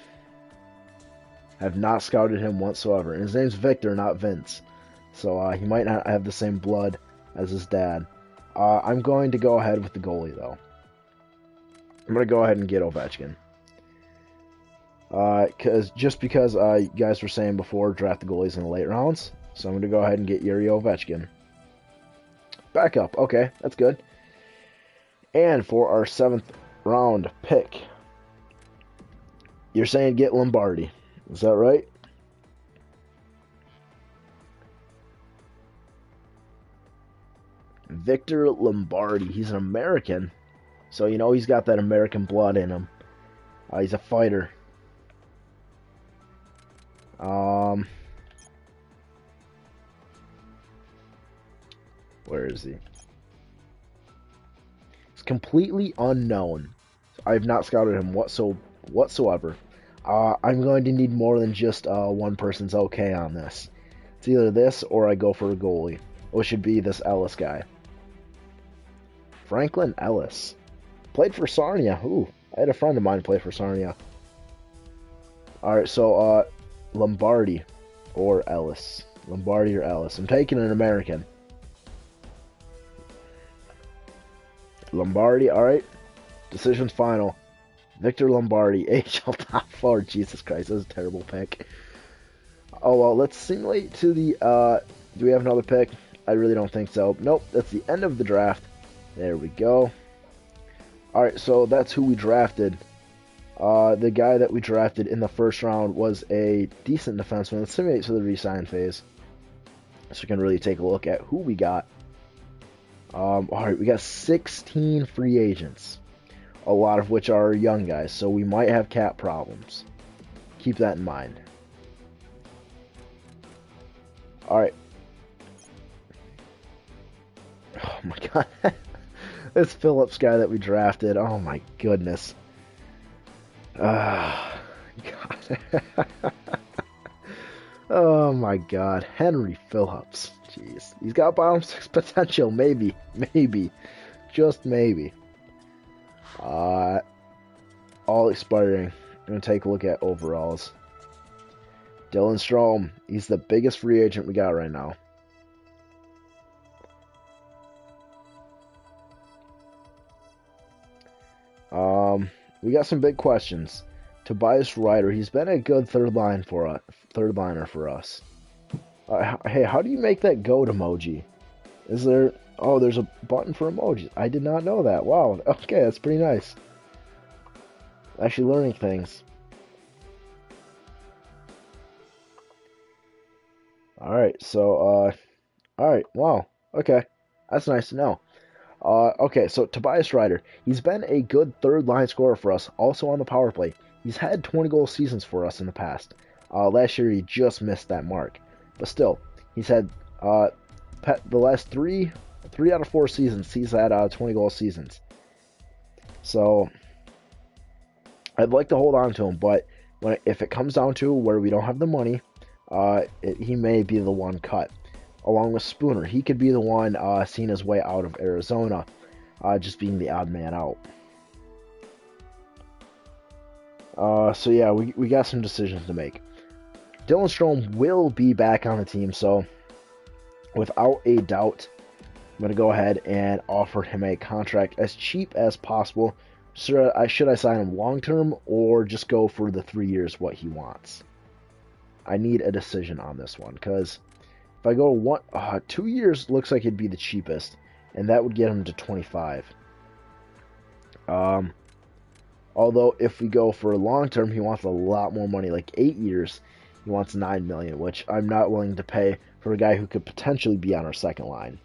I have not scouted him whatsoever. And his name's Victor, not Vince. So he might not have the same blood as his dad. I'm going to go ahead with the goalie, though. I'm going to go ahead and get Ovechkin. Just because you guys were saying before, draft the goalies in the late rounds. So I'm going to go ahead and get Yuri Ovechkin. Back up. Okay, that's good. And for our 7th round pick, you're saying get Lombardi. Is that right? Victor Lombardi. He's an American. So, you know, he's got that American blood in him. He's a fighter. Where is he? It's completely unknown. I have not scouted him whatsoever. I'm going to need more than just one person's okay on this. It's either this or I go for a goalie, which should be this Ellis guy. Franklin Ellis. Played for Sarnia. Ooh, I had a friend of mine play for Sarnia. Alright, so Lombardi or Ellis. Lombardi or Ellis. I'm taking an American. Lombardi, alright. Decision's final. Victor Lombardi, AHL top 4. Jesus Christ, that was a terrible pick. Oh, well, let's simulate to the, do we have another pick? I really don't think so. Nope, that's the end of the draft. There we go. Alright, so that's who we drafted. The guy that we drafted in the first round was a decent defenseman. Let's simulate to the re-sign phase, so we can really take a look at who we got. Alright, we got 16 free agents, a lot of which are young guys, so we might have cap problems. Keep that in mind. Alright. Oh my god. This Phillips guy that we drafted, oh my goodness. God. Oh my god. Henry Phillips. Jeez. He's got bottom 6 potential, maybe. Maybe. Just maybe. All expiring. I'm going to take a look at overalls. Dylan Strome. He's the biggest free agent we got right now. We got some big questions. Tobias Ryder. He's been a good third liner for us. Hey, how do you make that goat emoji? Is there... Oh, there's a button for emojis. I did not know that. Wow. Okay, that's pretty nice. Actually learning things. Alright, so, alright, wow. Okay. That's nice to know. Okay, so Tobias Ryder. He's been a good third line scorer for us, also on the power play. He's had 20-goal seasons for us in the past. Last year he just missed that mark. But still, he's had, the last three out of 4 seasons, he's had 20-goal seasons. So, I'd like to hold on to him, but if it comes down to where we don't have the money, he may be the one cut. Along with Spooner, he could be the one seeing his way out of Arizona, just being the odd man out. So yeah, we got some decisions to make. Dylan Strome will be back on the team, so without a doubt, I'm going to go ahead and offer him a contract as cheap as possible. Should I sign him long-term or just go for the 3 years, what he wants? I need a decision on this one, because if I go 2 years, looks like it'd be the cheapest, and that would get him to 25. Although if we go for long-term, he wants a lot more money, like 8 years. He wants $9 million, which I'm not willing to pay for a guy who could potentially be on our second line.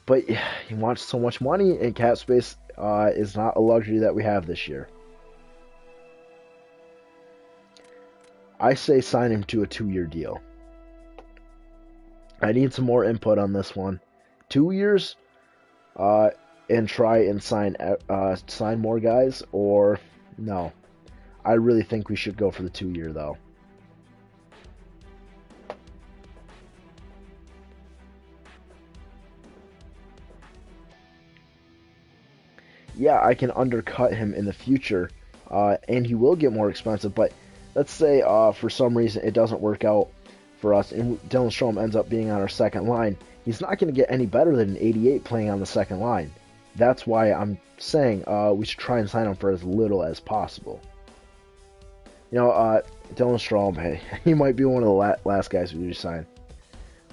But he wants so much money, and cap space is not a luxury that we have this year. I say sign him to a 2-year deal. I need some more input on this one. 2 years, and try and sign more guys, or no? I really think we should go for the 2-year though. Yeah, I can undercut him in the future, and he will get more expensive, but let's say for some reason it doesn't work out for us, and Dylan Strome ends up being on our second line. He's not going to get any better than an 88 playing on the second line. That's why I'm saying we should try and sign him for as little as possible. You know, Dylan Strome, hey, he might be one of the last guys we sign.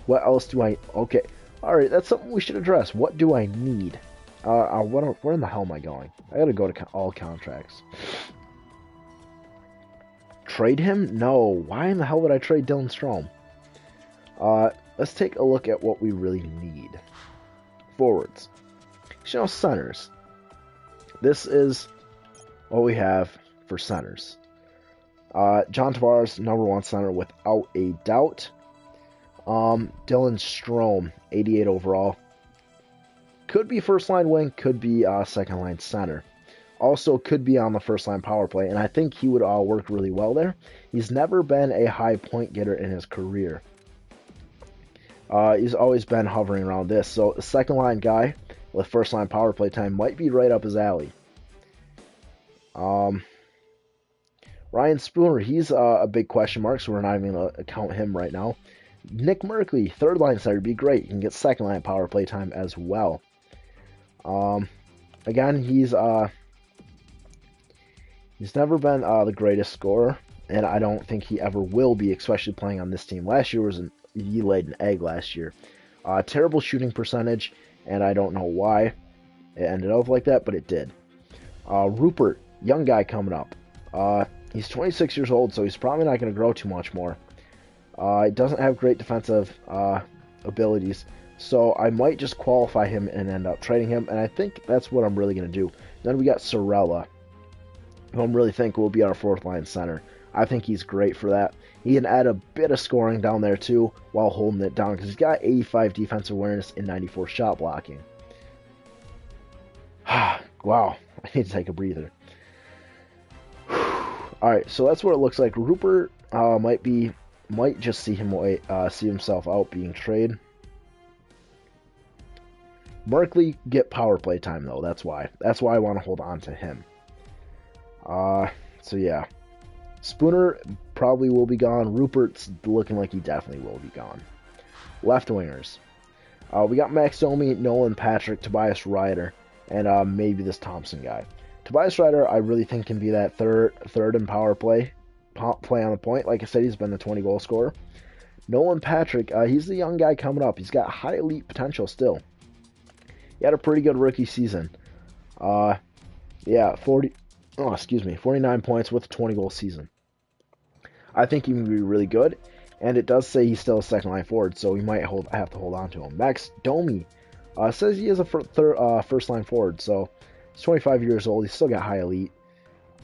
What else do I... Okay, alright, that's something we should address. What do I need? Where in the hell am I going? I gotta go to all contracts. Trade him? No. Why in the hell would I trade Dylan Strome? Let's take a look at what we really need. Forwards. You know, centers. This is what we have for centers. John Tavares, #1 center without a doubt. Dylan Strome, 88 overall. Could be first line wing, could be second line center. Also could be on the first line power play, and I think he would work really well there. He's never been a high point getter in his career. He's always been hovering around this, so a second line guy with first line power play time might be right up his alley. Ryan Spooner, he's a big question mark, so we're not even going to count him right now. Nick Merkley, third line center, would be great. He can get second line power play time as well. Again, he's never been the greatest scorer, and I don't think he ever will be, especially playing on this team. Last year he laid an egg last year. Terrible shooting percentage, and I don't know why it ended up like that, but it did. Rupert, young guy coming up. He's 26 years old, so he's probably not going to grow too much more. He doesn't have great defensive abilities, so I might just qualify him and end up trading him, and I think that's what I'm really going to do. Then we got Sorella, who I'm really think will be our fourth line center. I think he's great for that. He can add a bit of scoring down there too while holding it down, because he's got 85 defensive awareness and 94 shot blocking. Wow, I need to take a breather. Alright, so that's what it looks like. Rupert might just see himself out being traded. Merkley get power play time though. That's why I want to hold on to him. So yeah, Spooner probably will be gone. Rupert's looking like he definitely will be gone. Left wingers. We got Max Domi, Nolan Patrick, Tobias Ryder, and maybe this Thompson guy. Tobias Ryder, I really think can be that third in power play on the point. Like I said, he's been the 20-goal scorer. Nolan Patrick, he's the young guy coming up. He's got high elite potential still. He had a pretty good rookie season. Yeah, 49 points with a 20-goal season. I think he can be really good, and it does say he's still a second-line forward, so we might have to hold on to him. Max Domi says he is a first-line forward, so he's 25 years old. He's still got high elite.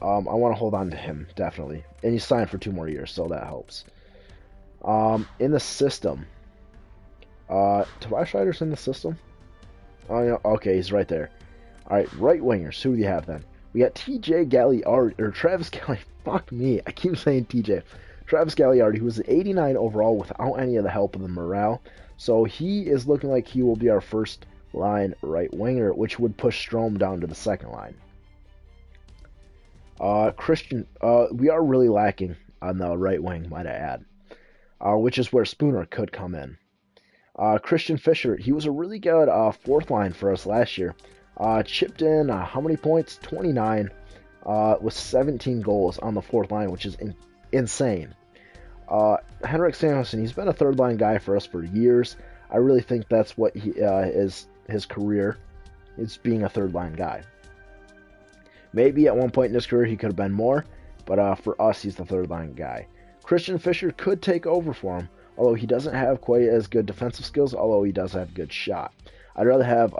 I want to hold on to him, definitely. And he's signed for 2 more years, so that helps. In the system, Tobias Ryder's in the system? Oh, yeah, okay, he's right there. Alright, right wingers. Who do you have then? We got TJ Galliardi, or Travis Galliardi. Fuck me, I keep saying TJ. Travis Galliardi, who was an 89 overall without any of the help of the morale. So he is looking like he will be our first line right winger, which would push Strome down to the second line. Christian, we are really lacking on the right wing, might I add, which is where Spooner could come in. Christian Fischer, he was a really good fourth line for us last year. Chipped in how many points? 29 with 17 goals on the fourth line, which is insane. Henrik Samuelsson, he's been a third line guy for us for years. I really think that's what he is his career, is being a third line guy. Maybe at one point in his career he could have been more, but for us he's the third line guy. Christian Fischer could take over for him, although he doesn't have quite as good defensive skills, although he does have good shot. I'd rather have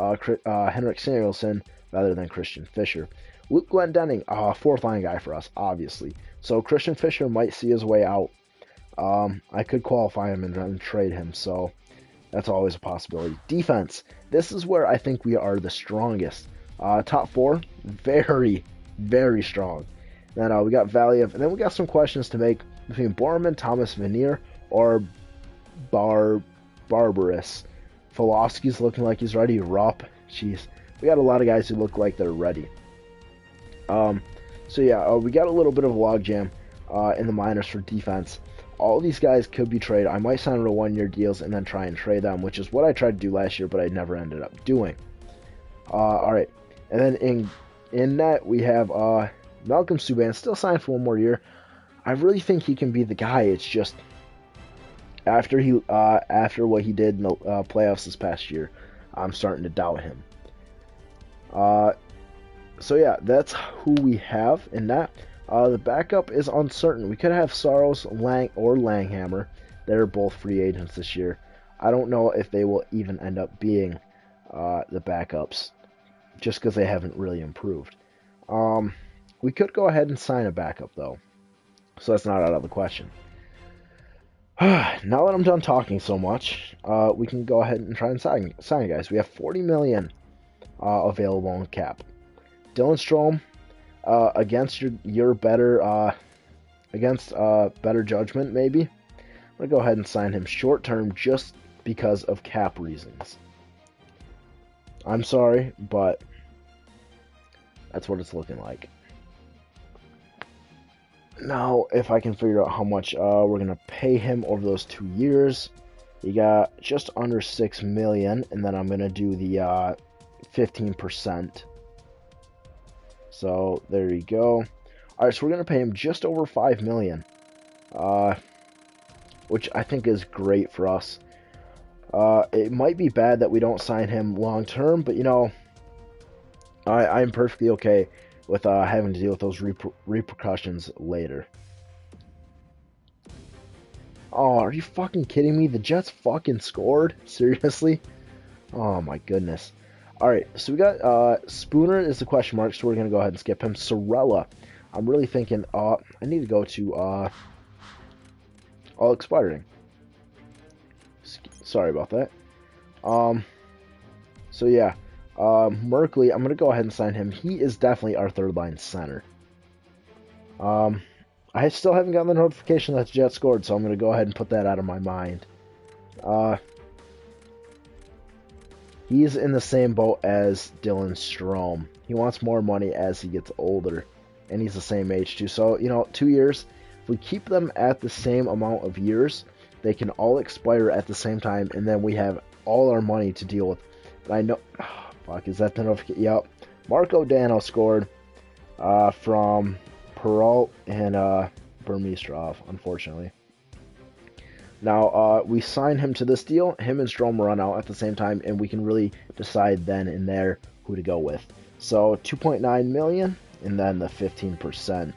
Henrik Samuelsson rather than Christian Fischer. Luke Glendening, fourth line guy for us, obviously. So Christian Fischer might see his way out. I could qualify him and trade him, so that's always a possibility. Defense, this is where I think we are the strongest. Top four, very, very strong. Then we got Valiev, and then we got some questions to make between Borman, Thomas Veneer, or Barbarous. Filofsky's looking like he's ready. Rupp, jeez, we got a lot of guys who look like they're ready. So yeah, we got a little bit of a logjam in the minors for defense. All these guys could be traded. I might sign them to one-year deals and then try and trade them, which is what I tried to do last year, but I never ended up doing. All right, and then in net we have Malcolm Subban, still signed for one more year. I really think he can be the guy. It's just after what he did in the playoffs this past year, I'm starting to doubt him. So yeah, that's who we have in that. The backup is uncertain. We could have Saros, Lang, or Langhammer. They're both free agents this year. I don't know if they will even end up being the backups, just because they haven't really improved. We could go ahead and sign a backup, though, so that's not out of the question. Now that I'm done talking so much, we can go ahead and try and sign guys. We have $40 million available on cap. Dylan Strome, against your better better judgment, maybe I'm gonna go ahead and sign him short term just because of cap reasons. I'm sorry, but that's what it's looking like. Now, if I can figure out how much we're gonna pay him over those 2 years, you got just under $6 million, and then I'm gonna do the 15%. So there you go. All right, so we're gonna pay him just over $5 million, which I think is great for us. It might be bad that we don't sign him long term, but you know, I'm perfectly okay with having to deal with those repercussions later. Oh, are you fucking kidding me? The Jets fucking scored? Seriously? Oh my goodness. Alright, so we got Spooner is the question mark, so we're going to go ahead and skip him. Sorella, I'm really thinking, I need to go to all expiring. Sorry about that. So yeah, Merkley, I'm going to go ahead and sign him. He is definitely our third line center. I still haven't gotten the notification that the Jets scored, so I'm going to go ahead and put that out of my mind. He's in the same boat as Dylan Strome. He wants more money as he gets older, and he's the same age too. So, you know, 2 years, if we keep them at the same amount of years, they can all expire at the same time, and then we have all our money to deal with. But I know, fuck, is that the notification? Yep. Marco Dano scored from Perrault and Burmistrov, unfortunately. Now, we sign him to this deal. Him and Strome run out at the same time, and we can really decide then and there who to go with. So, $2.9 million, and then the 15%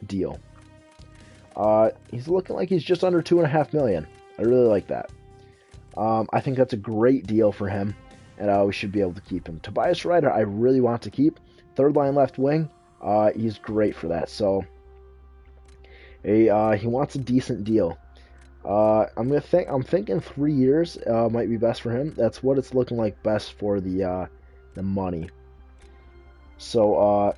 deal. He's looking like he's just under $2.5 million. I really like that. I think that's a great deal for him, and we should be able to keep him. Tobias Ryder, I really want to keep. Third line left wing, he's great for that. So, he wants a decent deal. I'm thinking 3 years might be best for him. That's what it's looking like best for the money. So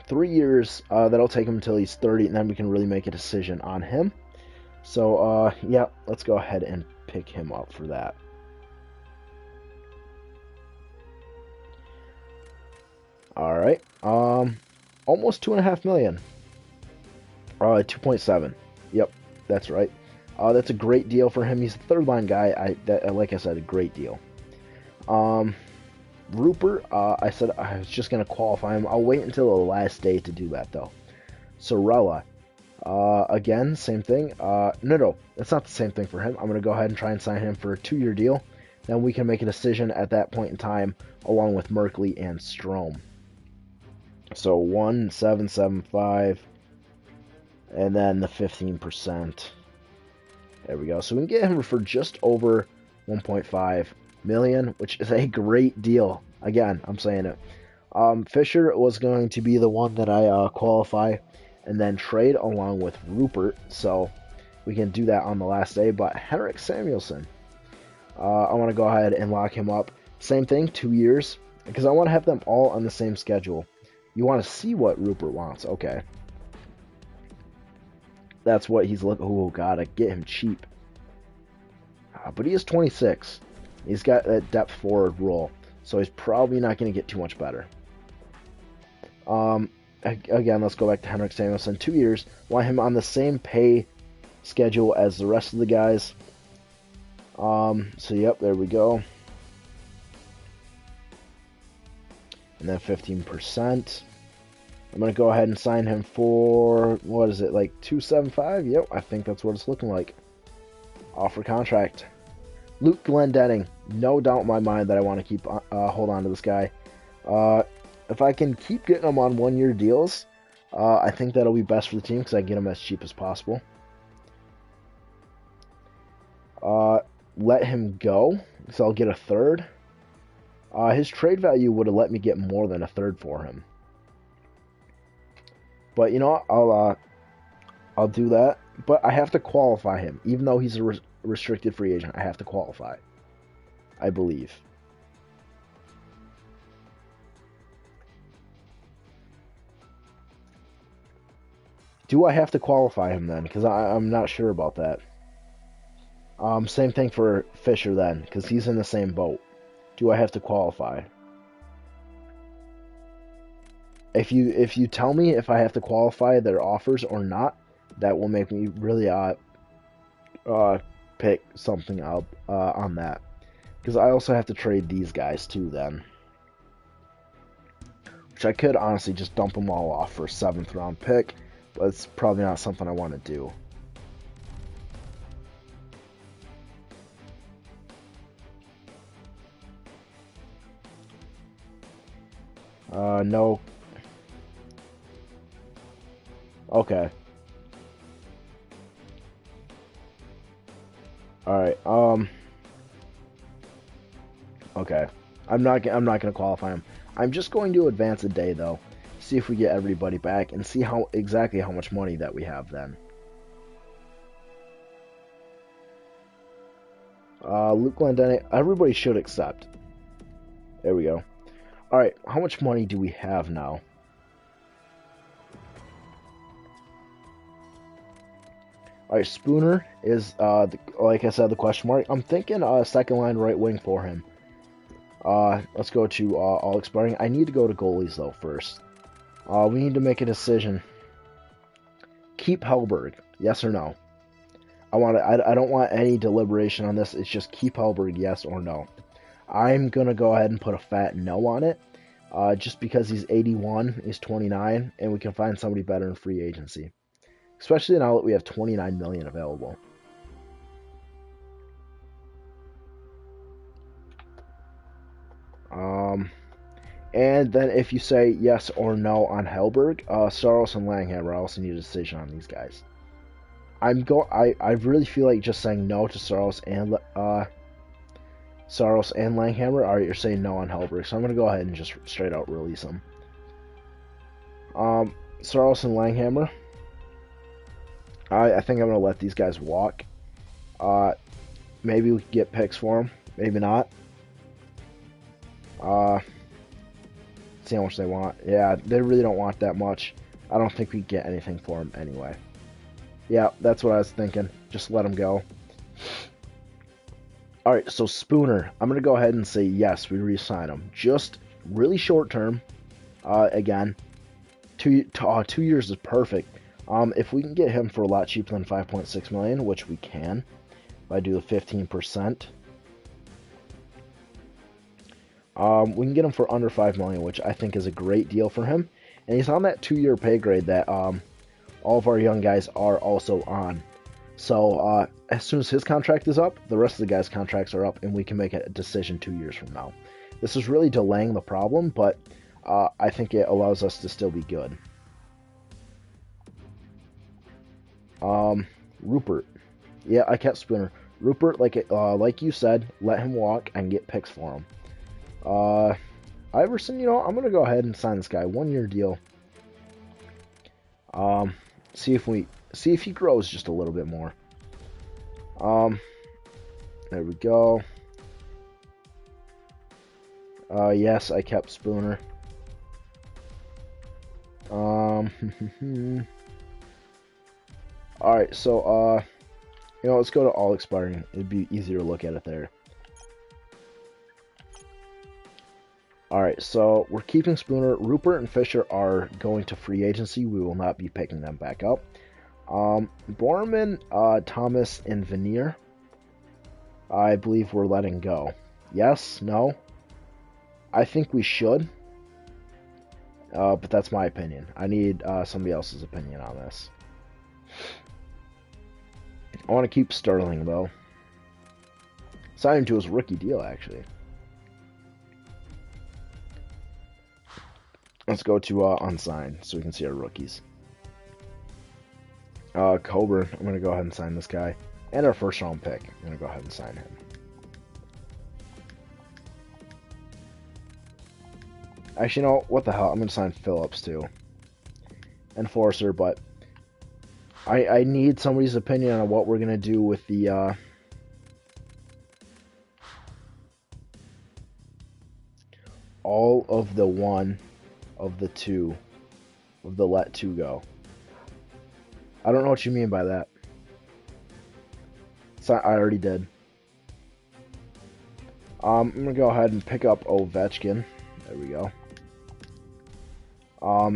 3 years, that'll take him until he's 30, and then we can really make a decision on him. So yeah, let's go ahead and pick him up for that. All right, almost $2.5 million. 2.7. Yep, that's right. That's a great deal for him. He's a third line guy. Like I said, a great deal. Rupert, I said I was just gonna qualify him. I'll wait until the last day to do that though. Sorella, again, same thing. No, it's not the same thing for him. I'm gonna go ahead and try and sign him for a 2-year deal. Then we can make a decision at that point in time, along with Merkley and Strome. So 1,775, and then the 15%. There we go. So we can get him for just over 1.5 million, which is a great deal. Again, I'm saying it. Fisher was going to be the one that I qualify and then trade along with Rupert, so we can do that on the last day. But Henrik Samuelsson, I want to go ahead and lock him up. Same thing, 2 years, because I want to have them all on the same schedule. You want to see what Rupert wants. Okay. That's what he's looking. Oh, God, I get him cheap. But he is 26. He's got that depth forward role, so he's probably not going to get too much better. Again, let's go back to Henrik Samuelsson. 2 years. Want him on the same pay schedule as the rest of the guys. So, yep, there we go. And then 15%. I'm going to go ahead and sign him for, what is it, like 275? Yep, I think that's what it's looking like. Offer contract. Luke Glendening. No doubt in my mind that I want to keep hold on to this guy. If I can keep getting him on 1-year deals, I think that'll be best for the team because I get him as cheap as possible. Let him go, so I'll get a third. His trade value would have let me get more than a third for him. But you know what? I'll do that. But I have to qualify him, even though he's a restricted free agent. I have to qualify, I believe. Do I have to qualify him then? Because I'm not sure about that. Same thing for Fisher then, because he's in the same boat. Do I have to qualify? If you tell me if I have to qualify their offers or not, that will make me really pick something up on that. Because I also have to trade these guys too then. Which I could honestly just dump them all off for a 7th round pick, but it's probably not something I want to do. No. Okay. Alright, okay. I'm not gonna qualify him. I'm just going to advance a day though. See if we get everybody back and see exactly how much money that we have then. Luke Glendening, everybody should accept. There we go. Alright, how much money do we have now? Alright, Spooner is, like I said, the question mark. I'm thinking second line right wing for him. Let's go to all expiring. I need to go to goalies, though, first. We need to make a decision. Keep Hellberg, yes or no? I don't want any deliberation on this. It's just keep Hellberg, yes or no. I'm going to go ahead and put a fat no on it. Just because he's 81, he's 29, and we can find somebody better in free agency. Especially now that we have 29 million available. And then if you say yes or no on Hellberg, Saros and Langhammer, I also need a decision on these guys. I really feel like just saying no to Saros and Langhammer. Alright, you're saying no on Hellberg, so I'm gonna go ahead and just straight out release them. Saros and Langhammer. I think I'm gonna let these guys walk. Maybe we can get picks for them. Maybe not. See how much they want. Yeah, they really don't want that much. I don't think we get anything for them anyway. Yeah, that's what I was thinking. Just let them go. Alright, so Spooner. I'm going to go ahead and say yes, we re-sign him. Just really short term. Again, 2 years is perfect. If we can get him for a lot cheaper than 5.6 million, which we can, if I do the 15%, we can get him for under 5 million, which I think is a great deal for him. And he's on that 2-year pay grade that all of our young guys are also on. So as soon as his contract is up, the rest of the guys' contracts are up, and we can make a decision 2 years from now. This is really delaying the problem, but I think it allows us to still be good. Rupert. Yeah, I kept Spooner. Rupert, like you said, let him walk and get picks for him. Iverson, I'm going to go ahead and sign this guy. 1-year deal. See if he grows just a little bit more. There we go. Yes, I kept Spooner. Alright, so, let's go to all expiring. It'd be easier to look at it there. Alright, so we're keeping Spooner. Rupert and Fisher are going to free agency. We will not be picking them back up. Borman, Thomas, and Veneer, I believe we're letting go. Yes? No? I think we should. But that's my opinion. I need somebody else's opinion on this. I want to keep Sterling, though. Sign him to his rookie deal, actually. Let's go to unsigned, so we can see our rookies. Coburn, I'm going to go ahead and sign this guy. And our first round pick, I'm going to go ahead and sign him. Actually, what the hell? I'm going to sign Phillips, too. Enforcer, but I need somebody's opinion on what we're going to do with the, all of the one of the two of the let two go. I don't know what you mean by that. So I already did. I'm going to go ahead and pick up Ovechkin. There we go.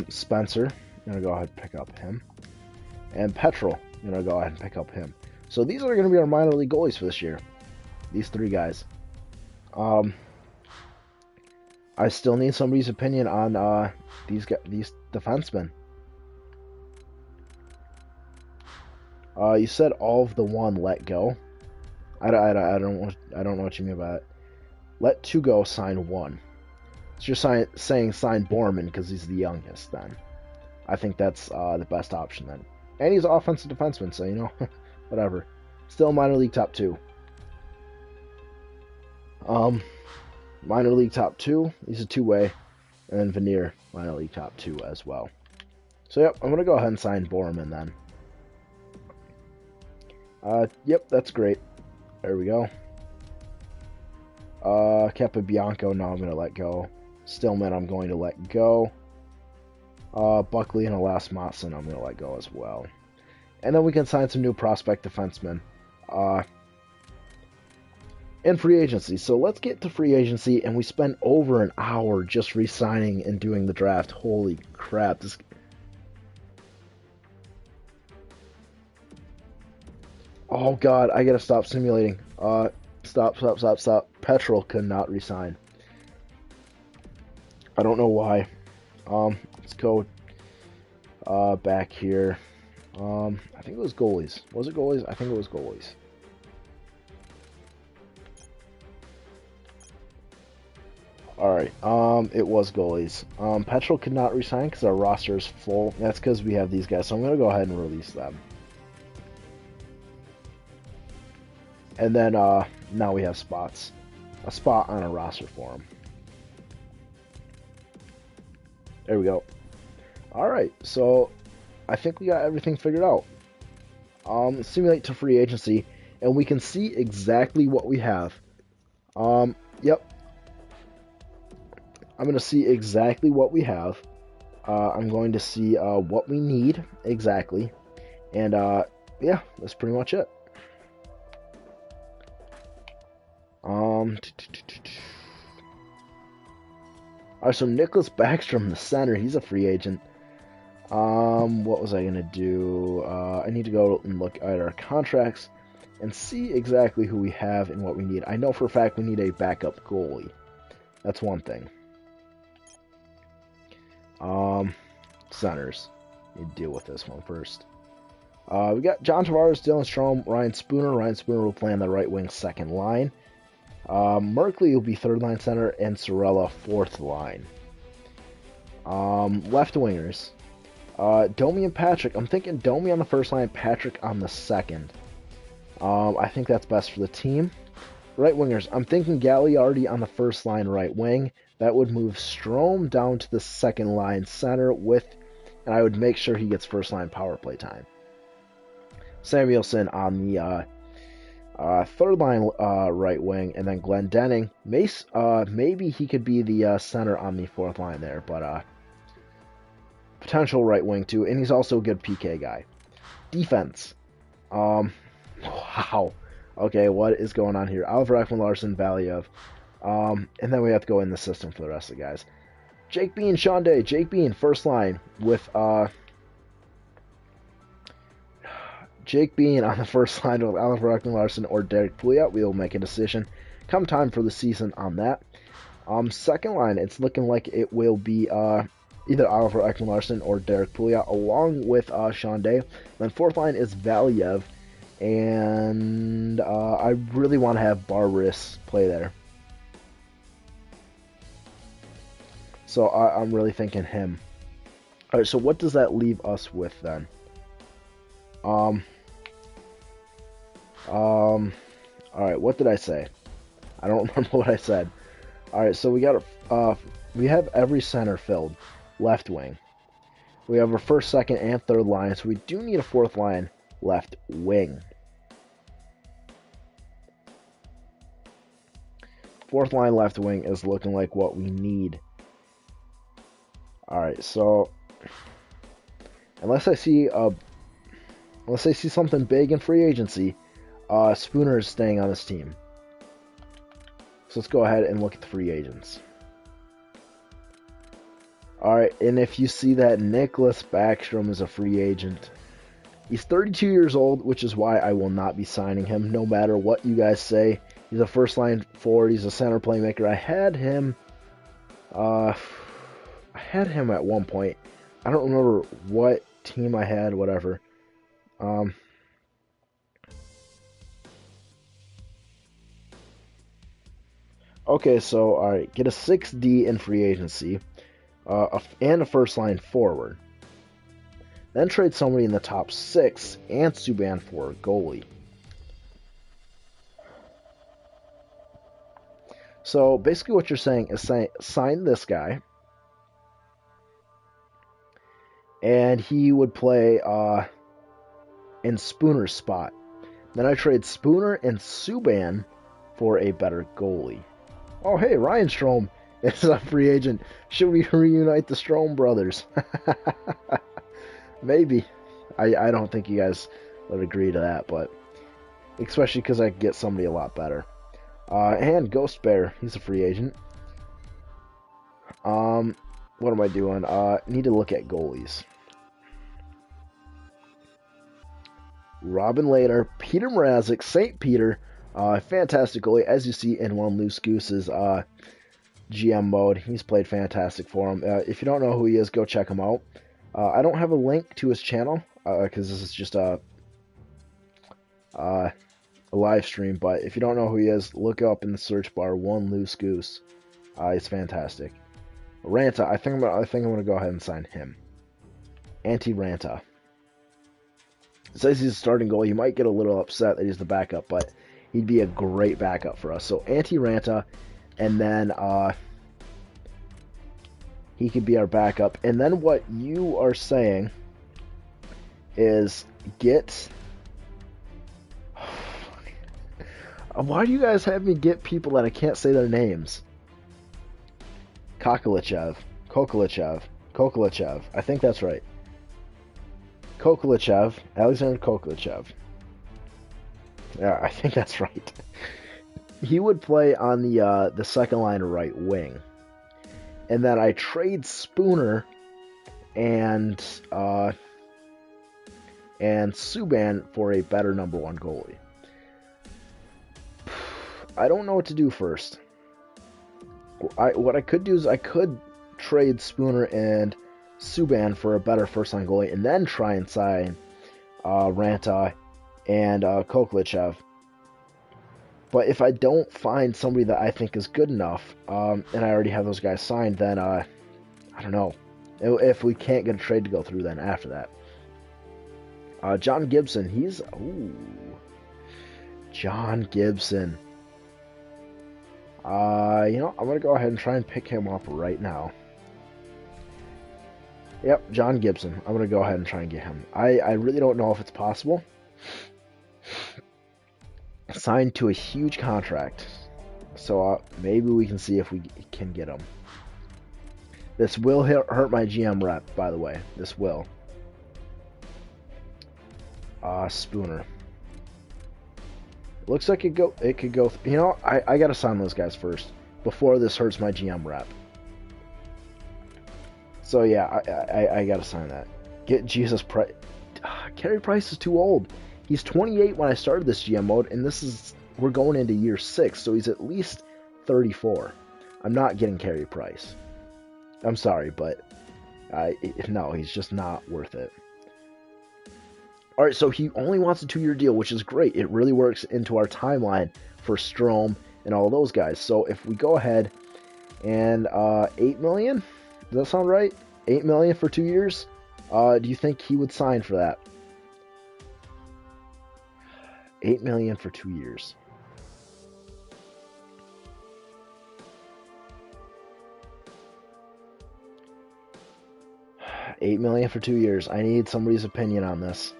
Spencer, I'm going to go ahead and pick up him. And Petrol, I'm going to go ahead and pick up him. So these are going to be our minor league goalies for this year. These 3 guys. I still need somebody's opinion on these defensemen. You said all of the one let go. I don't know what you mean by that. Let 2 go, sign 1. It's just saying sign Borman because he's the youngest. Then I think that's the best option then. And he's an offensive defenseman, so whatever. Still minor league top 2. Minor league top 2. He's a 2-way, and then Veneer minor league top 2 as well. So yep, I'm gonna go ahead and sign Borman then. Yep, that's great. There we go. Capobianco, now I'm going to let go. Stillman, I'm going to let go. Buckley and Alas Matson, I'm going to let go as well. And then we can sign some new prospect defensemen. In free agency. So let's get to free agency, and we spent over an hour just re-signing and doing the draft. Holy crap. Oh god, I gotta stop simulating. Stop. Petrol could not resign. I don't know why. Let's go back here. I think it was goalies. Was it goalies? I think it was goalies. Alright, it was goalies. Petrol could not resign because our roster is full. That's because we have these guys, so I'm gonna go ahead and release them. And then, now we have spots. A spot on a roster for them. There we go. Alright, so I think we got everything figured out. Simulate to free agency, and we can see exactly what we have. Yep. I'm going to see exactly what we have. I'm going to see what we need exactly. And, yeah, that's pretty much it. Alright, so Nicholas Backstrom, the center, he's a free agent. What was I gonna do? I need to go and look at our contracts and see exactly who we have and what we need. I know for a fact we need a backup goalie. That's one thing. Centers. Need to deal with this one first. We got John Tavares, Dylan Strome, Ryan Spooner. Ryan Spooner will play on the right wing second line. Merkley will be third line center, and Sorella fourth line. Left wingers. Domi and Patrick. I'm thinking Domi on the first line, Patrick on the second. I think that's best for the team. Right wingers. I'm thinking Gagliardi on the first line right wing. That would move Strome down to the second line center and I would make sure he gets first line power play time. Samuelson on the third line right wing, and then Glenn Denning. Maybe he could be the center on the fourth line there, but potential right wing too, and he's also a good PK guy. Defense. Wow. Okay, what is going on here? Oliver Ekman-Larsson, Valiev. And then we have to go in the system for the rest of the guys. Jake Bean, Sean Day. Jake Bean, first line with Jake Bean on the first line with Oliver Ekman-Larsson or Derek Pouliot. We will make a decision come time for the season on that. Second line, it's looking like it will be either Oliver Ekman-Larsson or Derek Pouliot along with Sean Day. Then fourth line is Valiev. And I really want to have Barbaros play there. So I'm really thinking him. Alright, so what does that leave us with then? Alright, what did I say? I don't remember what I said. Alright, so we have every center filled. Left wing. We have our first, second, and third line, so we do need a fourth line left wing. Fourth line left wing is looking like what we need. Alright, so unless I see something big in free agency, Spooner is staying on this team. So let's go ahead and look at the free agents. Alright, and if you see that Nicholas Backstrom is a free agent, he's 32 years old, which is why I will not be signing him, no matter what you guys say. He's a first line forward. He's a center playmaker. I had him at one point. I don't remember what team I had, whatever. Okay, so, alright, get a 6D in free agency, and a first line forward. Then trade somebody in the top 6 and Subban for a goalie. So basically what you're saying is sign this guy, and he would play in Spooner's spot. Then I trade Spooner and Subban for a better goalie. Oh, hey, Ryan Strome is a free agent. Should we reunite the Strome brothers? Maybe. I don't think you guys would agree to that, but especially because I could get somebody a lot better. And Ghost Bear, he's a free agent. What am I doing? Need to look at goalies. Robin Lehner, Peter Mrazek, St. Peter, fantastic goalie, as you see in one Loose Goose's GM mode. He's played fantastic for him. If you don't know who he is, go check him out. I don't have a link to his channel, because this is just a live stream, but if you don't know who he is, look up in the search bar One Loose Goose. It's fantastic. Ranta, I think I'm gonna go ahead and sign him. Ranta. It says he's a starting goalie. He might get a little upset that he's the backup, but he'd be a great backup for us. So Ranta, and then he could be our backup. And then what you are saying is get. Why do you guys have me get people that I can't say their names? Kokolichev. I think that's right. Kokolichev. Alexander Kokolichev. Yeah, I think that's right. He would play on the second line right wing. And then I trade Spooner and Subban for a better number one goalie. I don't know what to do first. What I could do is I could trade Spooner and Subban for a better first-line goalie, and then try and sign Ranta and Koklichev. But if I don't find somebody that I think is good enough, and I already have those guys signed, then I don't know. If we can't get a trade to go through, then after that. John Gibson, John Gibson. I'm going to go ahead and try and pick him up right now. Yep, John Gibson. I'm going to go ahead and try and get him. I really don't know if it's possible. Signed to a huge contract. So maybe we can see if we can get him. This will hurt my GM rep, by the way. This will. Spooner. Looks like it could go. I gotta sign those guys first before this hurts my GM rep. So yeah, I gotta sign that. Get Jesus Price. Carey Price is too old. He's 28 when I started this GM mode, and we're going into year 6, so he's at least 34. I'm not getting Carey Price. I'm sorry, but no, he's just not worth it. All right, so he only wants a 2-year deal, which is great. It really works into our timeline for Strome and all those guys. So if we go ahead and $8 million, does that sound right? $8 million for 2 years. Do you think he would sign for that? $8 million for 2 years. $8 million for 2 years. I need somebody's opinion on this.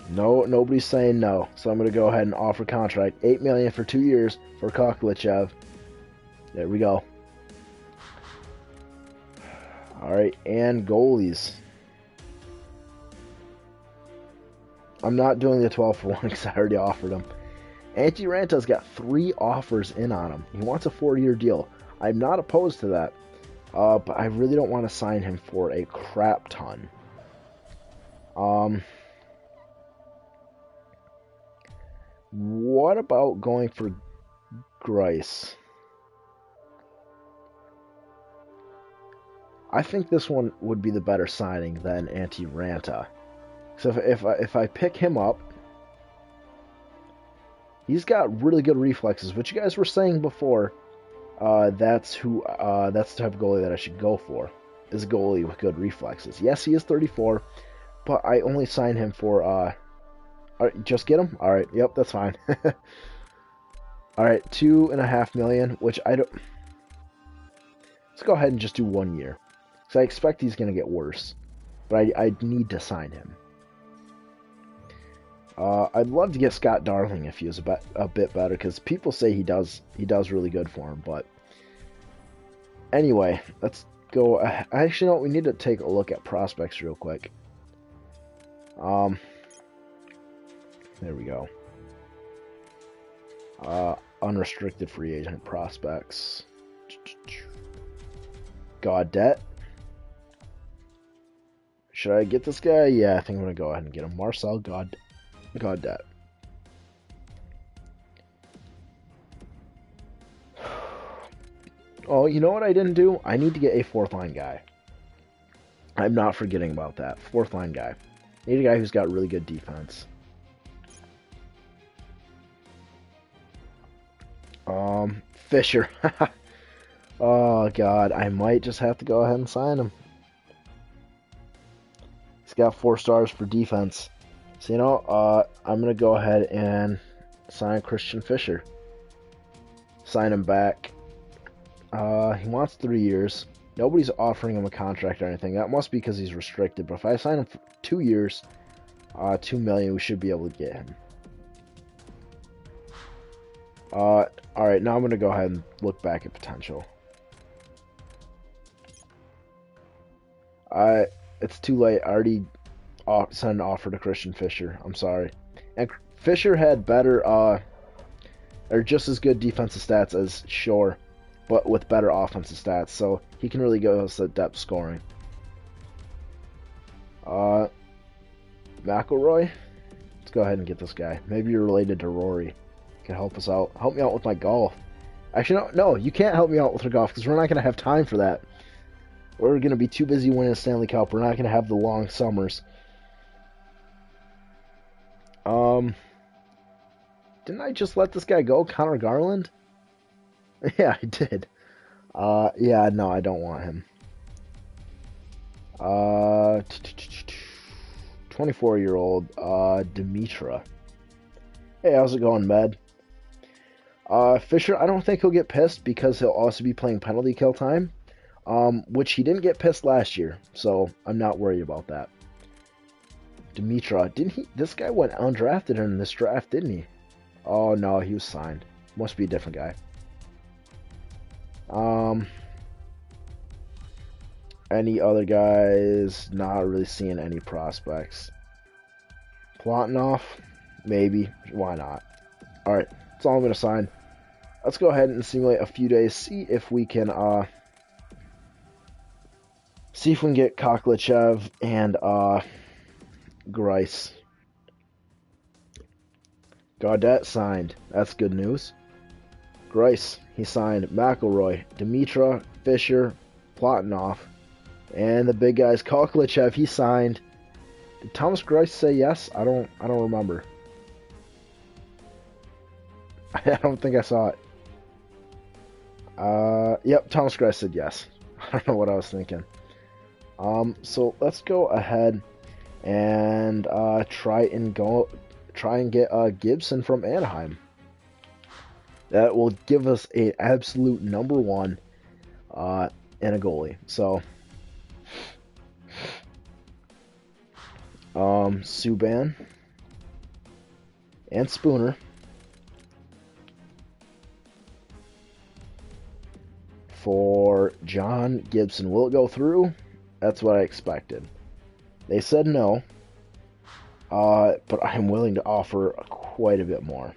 No, nobody's saying no. So I'm going to go ahead and offer contract. $8 million for 2 years for Koklichev. There we go. All right, and goalies. I'm not doing the 12 for 1 because I already offered him. Antti Ranta's got 3 offers in on him. He wants a 4-year deal. I'm not opposed to that, but I really don't want to sign him for a crap ton. What about going for Grice? I think this one would be the better signing than Antti Ranta. So if I pick him up, he's got really good reflexes, which you guys were saying before. That's the type of goalie that I should go for, is a goalie with good reflexes. Yes, he is 34, but I only signed him for all right, just get him? Alright, yep, that's fine. Alright, $2.5 million, which I don't... Let's go ahead and just do 1 year. Because I expect he's going to get worse. But I need to sign him. I'd love to get Scott Darling if he was a bit better, because people say he does really good for him, but... Anyway, let's go... Actually, no, we need to take a look at prospects real quick. There we go. Unrestricted free agent prospects. Gaudette. Should I get this guy? Yeah, I think I'm going to go ahead and get him. Marcel Gaudette. Oh, you know what I didn't do? I need to get a 4th-line guy. I'm not forgetting about that. 4th-line guy. Need a guy who's got really good defense. Fisher. Oh, God. I might just have to go ahead and sign him. He's got 4 stars for defense. So, I'm going to go ahead and sign Christian Fisher. Sign him back. He wants 3 years. Nobody's offering him a contract or anything. That must be because he's restricted. But if I sign him for 2 years, $2 million, we should be able to get him. Alright, now I'm going to go ahead and look back at potential. It's too late. I already sent an offer to Christian Fisher. I'm sorry. And Fisher had better or just as good defensive stats as Shore, but with better offensive stats. So he can really give us that depth scoring. McElroy, let's go ahead and get this guy. Maybe you're related to Rory. Can help us out. Help me out with my golf. Actually, no, you can't help me out with the golf because we're not going to have time for that. We're going to be too busy winning a Stanley Cup. We're not going to have the long summers. Didn't I just let this guy go, Connor Garland? Yeah, I did. Yeah, no, I don't want him. 24-year-old, Dimitra. Hey, how's it going, Med? Fisher, I don't think he'll get pissed because he'll also be playing penalty kill time, which he didn't get pissed last year, so I'm not worried about that. Dimitra, didn't he? This guy went undrafted in this draft, didn't he? Oh no, he was signed. Must be a different guy. Any other guys? Not really seeing any prospects. Plotinoff, maybe. Why not? All right, that's all I'm gonna sign. Let's go ahead and simulate a few days. See if we can get Koklachev and Grice. Gaudet signed. That's good news. Grice, he signed. McElroy, Dimitra, Fisher, Plotinoff, and the big guys. Koklachev, he signed. Did Thomas Grice say yes? I don't remember. I don't think I saw it. Yep, Thomas Grice said yes. I don't know what I was thinking. So let's go ahead and try and get Gibson from Anaheim. That will give us an absolute number one and a goalie. So Subban and Spooner for John Gibson. Will it go through? That's what I expected. They said no, but I'm willing to offer quite a bit more.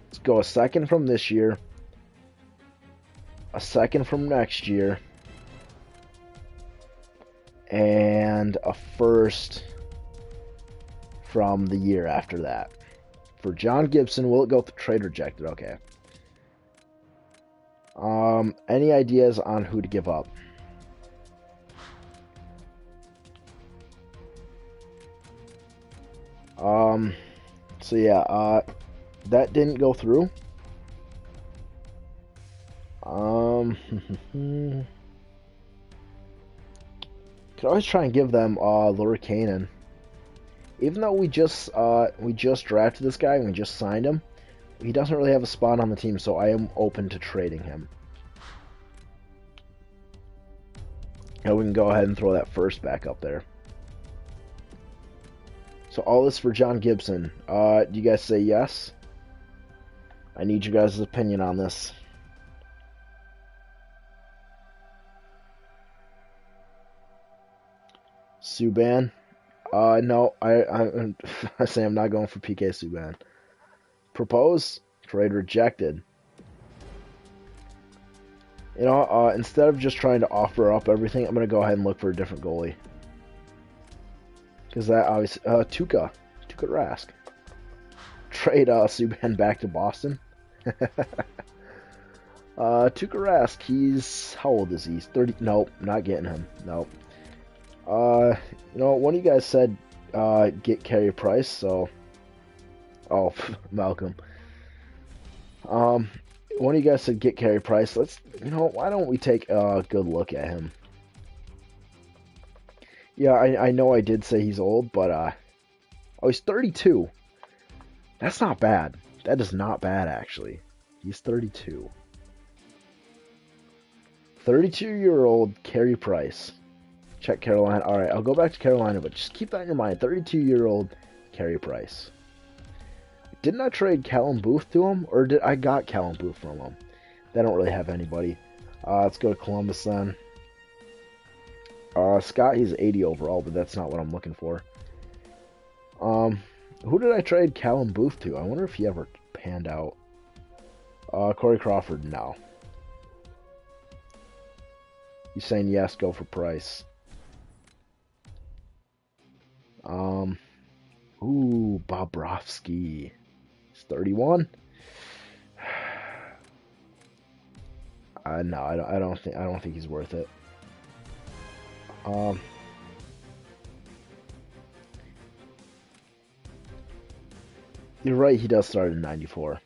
Let's go a second from this year, a second from next year, and a first from the year after that. For John Gibson, will it go trade rejected? Okay. Any ideas on who to give up? So yeah, that didn't go through. Could always try and give them Lurikainen. Even though we just drafted this guy and we just signed him, he doesn't really have a spot on the team, so I am open to trading him. And we can go ahead and throw that first back up there. So all this for John Gibson. Do you guys say yes? I need you guys' opinion on this. Subban. No, I say I'm not going for PK Subban. Propose. Trade rejected. You know, instead of just trying to offer up everything, I'm going to go ahead and look for a different goalie. Because that obviously... Tuukka Rask. Trade Subban back to Boston. Tuukka Rask, he's... How old is he? He's 30... Nope, not getting him. Nope. You know, one of you guys said get Carey Price, so... Oh, Malcolm. One of you guys said get Carey Price. Let's... You know, why don't we take a good look at him? Yeah, I know I did say he's old, but, oh, he's 32. That's not bad. That is not bad, actually. He's 32. 32-year-old Carey Price. Check Carolina. Alright, I'll go back to Carolina, but just keep that in your mind. 32-year-old Carey Price. Didn't I trade Callum Booth to him? Or did I got Callum Booth from him? They don't really have anybody. Let's go to Columbus then. Scott, he's 80 overall, but that's not what I'm looking for. Who did I trade Callum Booth to? I wonder if he ever panned out. Corey Crawford, no. He's saying yes, go for Price. Ooh, Bobrovsky. He's 31. No, I don't think he's worth it. You're right, he does start in 94.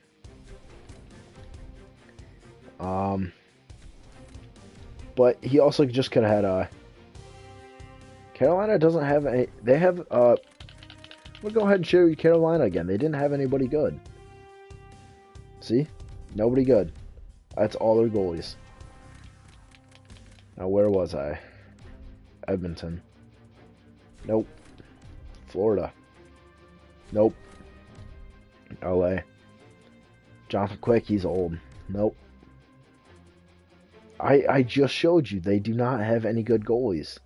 But he also just could have had Carolina doesn't have any. They have we'll go ahead and show you Carolina again. They didn't have anybody good. See? Nobody good. That's all their goalies. Now where was I? Edmonton. Nope. Florida. Nope. LA. Jonathan Quick, he's old. Nope. I just showed you they do not have any good goalies.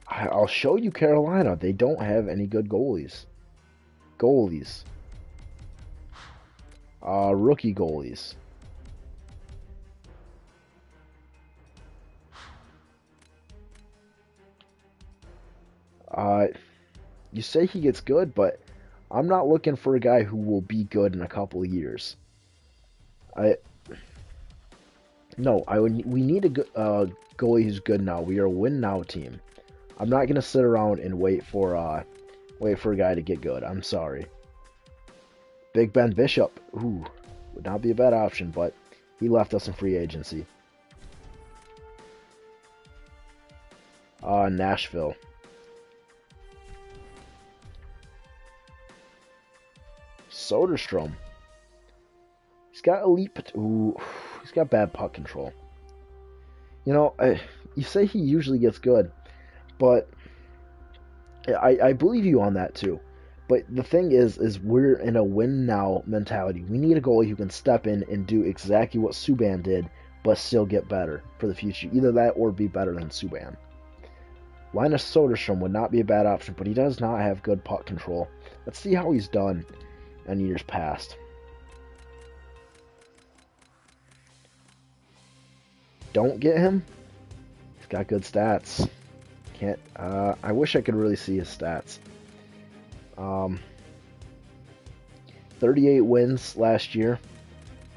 I'll show you Carolina. They don't have any good goalies. Rookie goalies. You say he gets good, but I'm not looking for a guy who will be good in a couple of years. We need a goalie who's good now. We are a win now team. I'm not gonna sit around and wait for a guy to get good. I'm sorry. Big Ben Bishop, ooh, would not be a bad option, but he left us in free agency. Nashville. Soderstrom. He's got elite. Ooh, he's got bad puck control. You know, you say he usually gets good, but I believe you on that too. But the thing is we're in a win now mentality. We need a goalie who can step in and do exactly what Subban did, but still get better for the future. Either that or be better than Subban. Linus Soderstrom would not be a bad option, but he does not have good puck control. Let's see how he's done in years past. Don't get him. He's got good stats. Can't. I wish I could really see his stats. 38 wins last year.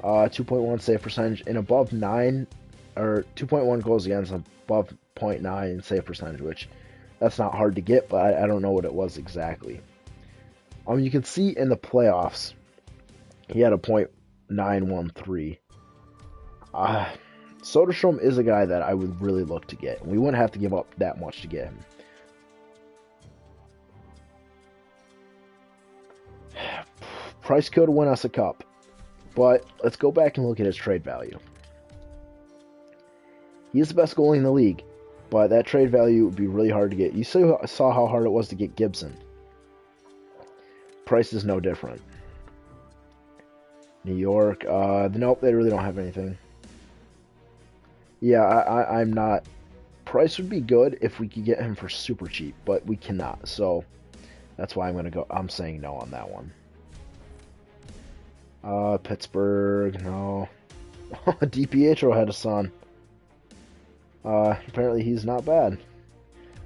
2.1 save percentage and above 9, or 2.1 goals against, above 0.9 save percentage, which that's not hard to get, but I don't know what it was exactly. You can see in the playoffs, he had a .913. Soderstrom is a guy that I would really look to get. We wouldn't have to give up that much to get him. Price could win us a cup, but let's go back and look at his trade value. He is the best goalie in the league, but that trade value would be really hard to get. You saw how hard it was to get Gibson. Price is no different. New York, nope, they really don't have anything. Yeah, I'm not. Price would be good if we could get him for super cheap, but we cannot. So that's why I'm saying no on that one. Pittsburgh, no. DiPietro had a son. Apparently he's not bad.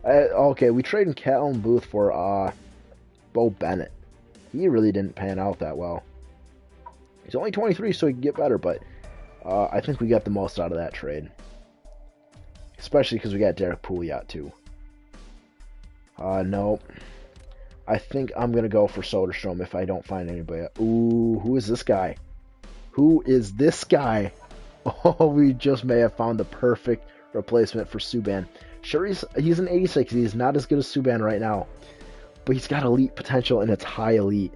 Okay, we traded Callum Booth for Bo Bennett. He really didn't pan out that well. He's only 23, so he can get better, but I think we got the most out of that trade. Especially because we got Derek Pouliot, too. Nope. I think I'm going to go for Soderstrom if I don't find anybody. Ooh, who is this guy? Who is this guy? Oh, we just may have found the perfect replacement for Subban. Sure, he's an 86. He's not as good as Subban right now. But he's got elite potential, and it's high elite.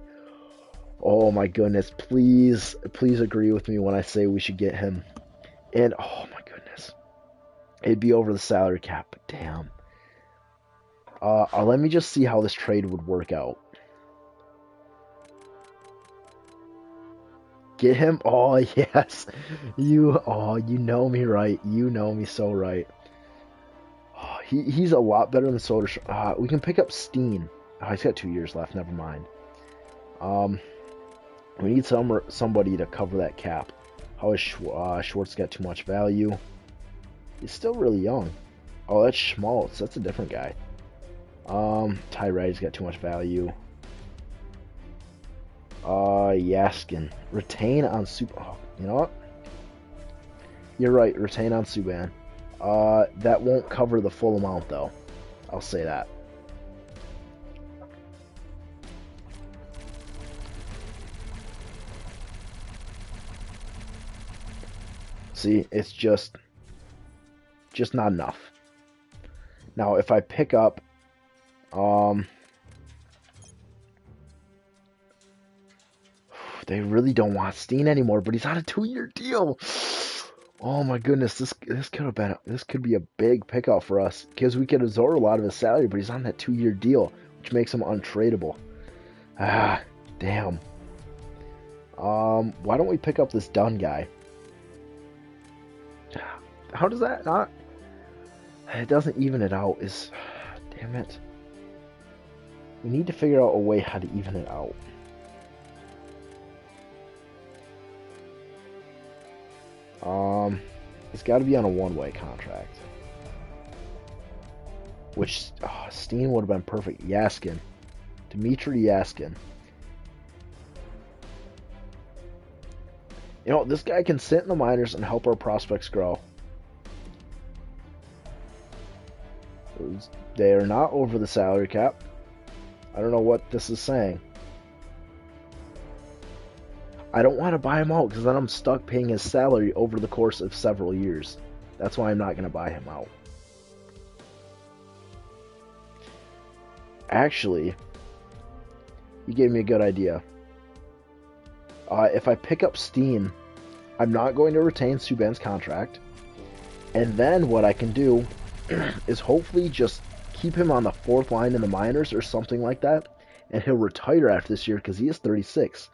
Oh, my goodness. Please agree with me when I say we should get him. And, oh, my goodness. It'd be over the salary cap, but damn. Let me just see how this trade would work out. Get him? Oh, yes. You know me right. You know me so right. Oh, he's a lot better than Soderstrom. We can pick up Steen. Oh, he's got 2 years left. Never mind. We need somebody to cover that cap. How is Schwartz got too much value? He's still really young. Oh, that's Schmaltz. That's a different guy. Ty Wright's got too much value. Yaskin. Retain on Subban. Oh, you know what? You're right. Retain on Subban. That won't cover the full amount, though. I'll say that. See, it's just not enough. Now, if I pick up, they really don't want Steen anymore, but he's on a 2-year deal. Oh my goodness, this could be a big pickup for us because we could absorb a lot of his salary, but he's on that 2-year deal, which makes him untradeable. Ah, damn. Why don't we pick up this Dunn guy? How does that not? It doesn't even it out. Damn it. We need to figure out a way how to even it out. It's got to be on a one-way contract. Which, Steen would have been perfect. Yaskin. Dmitry Yaskin. You know, this guy can sit in the minors and help our prospects grow. They are not over the salary cap. I don't know what this is saying. I don't want to buy him out because then I'm stuck paying his salary over the course of several years. That's why I'm not going to buy him out. Actually, you gave me a good idea. If I pick up Steen, I'm not going to retain Subban's contract. And then what I can do is hopefully just keep him on the 4th line in the minors or something like that. And he'll retire after this year because he is 36.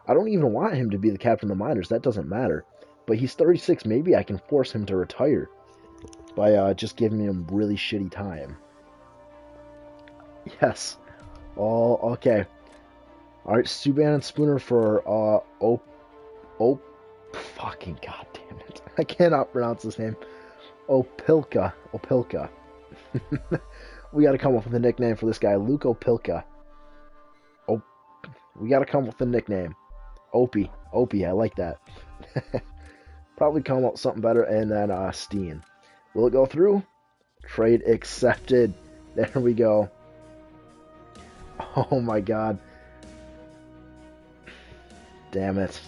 I don't even want him to be the captain of the minors. That doesn't matter. But he's 36. Maybe I can force him to retire by just giving him really shitty time. Yes. Oh, okay. All right, Subban and Spooner for fucking goddamn it! I cannot pronounce his name. Opilka. We got to come up with a nickname for this guy, Luke Opilka. We got to come up with a nickname. Opie, I like that. Probably come up with something better, and then Steen. Will it go through? Trade accepted. There we go. Oh my god. Damn it.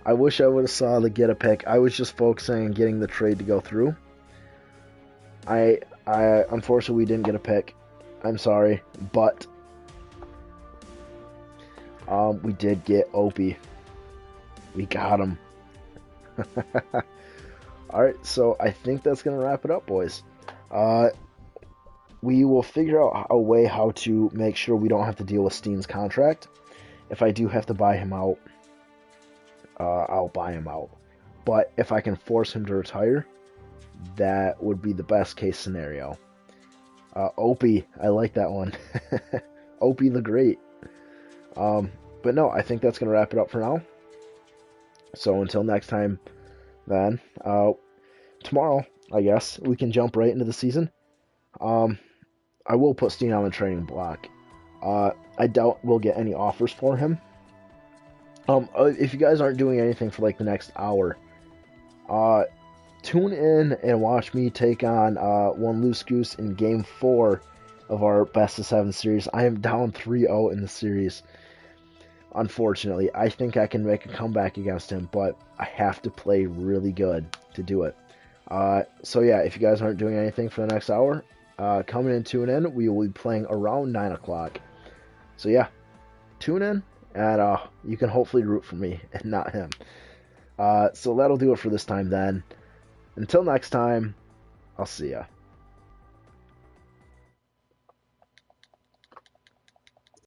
I wish I would have saw the get a pick. I was just focusing on getting the trade to go through. I unfortunately we didn't get a pick. I'm sorry, but we did get Opie. We got him. Alright, so I think that's going to wrap it up, boys. We will figure out a way how to make sure we don't have to deal with Steen's contract. If I do have to buy him out, I'll buy him out. But if I can force him to retire, that would be the best case scenario. Opie, I like that one. Opie the Great. But no, I think that's going to wrap it up for now. So until next time, then, tomorrow, I guess, we can jump right into the season. I will put Steen on the training block. I doubt we'll get any offers for him. If you guys aren't doing anything for like the next hour, tune in and watch me take on One Loose Goose in Game 4 of our Best of 7 series. I am down 3-0 in the series. Unfortunately, I think I can make a comeback against him, but I have to play really good to do it. So yeah, if you guys aren't doing anything for the next hour, come in and tune in. We will be playing around 9 o'clock. So yeah, tune in, and you can hopefully root for me and not him. So that'll do it for this time then. Until next time, I'll see ya.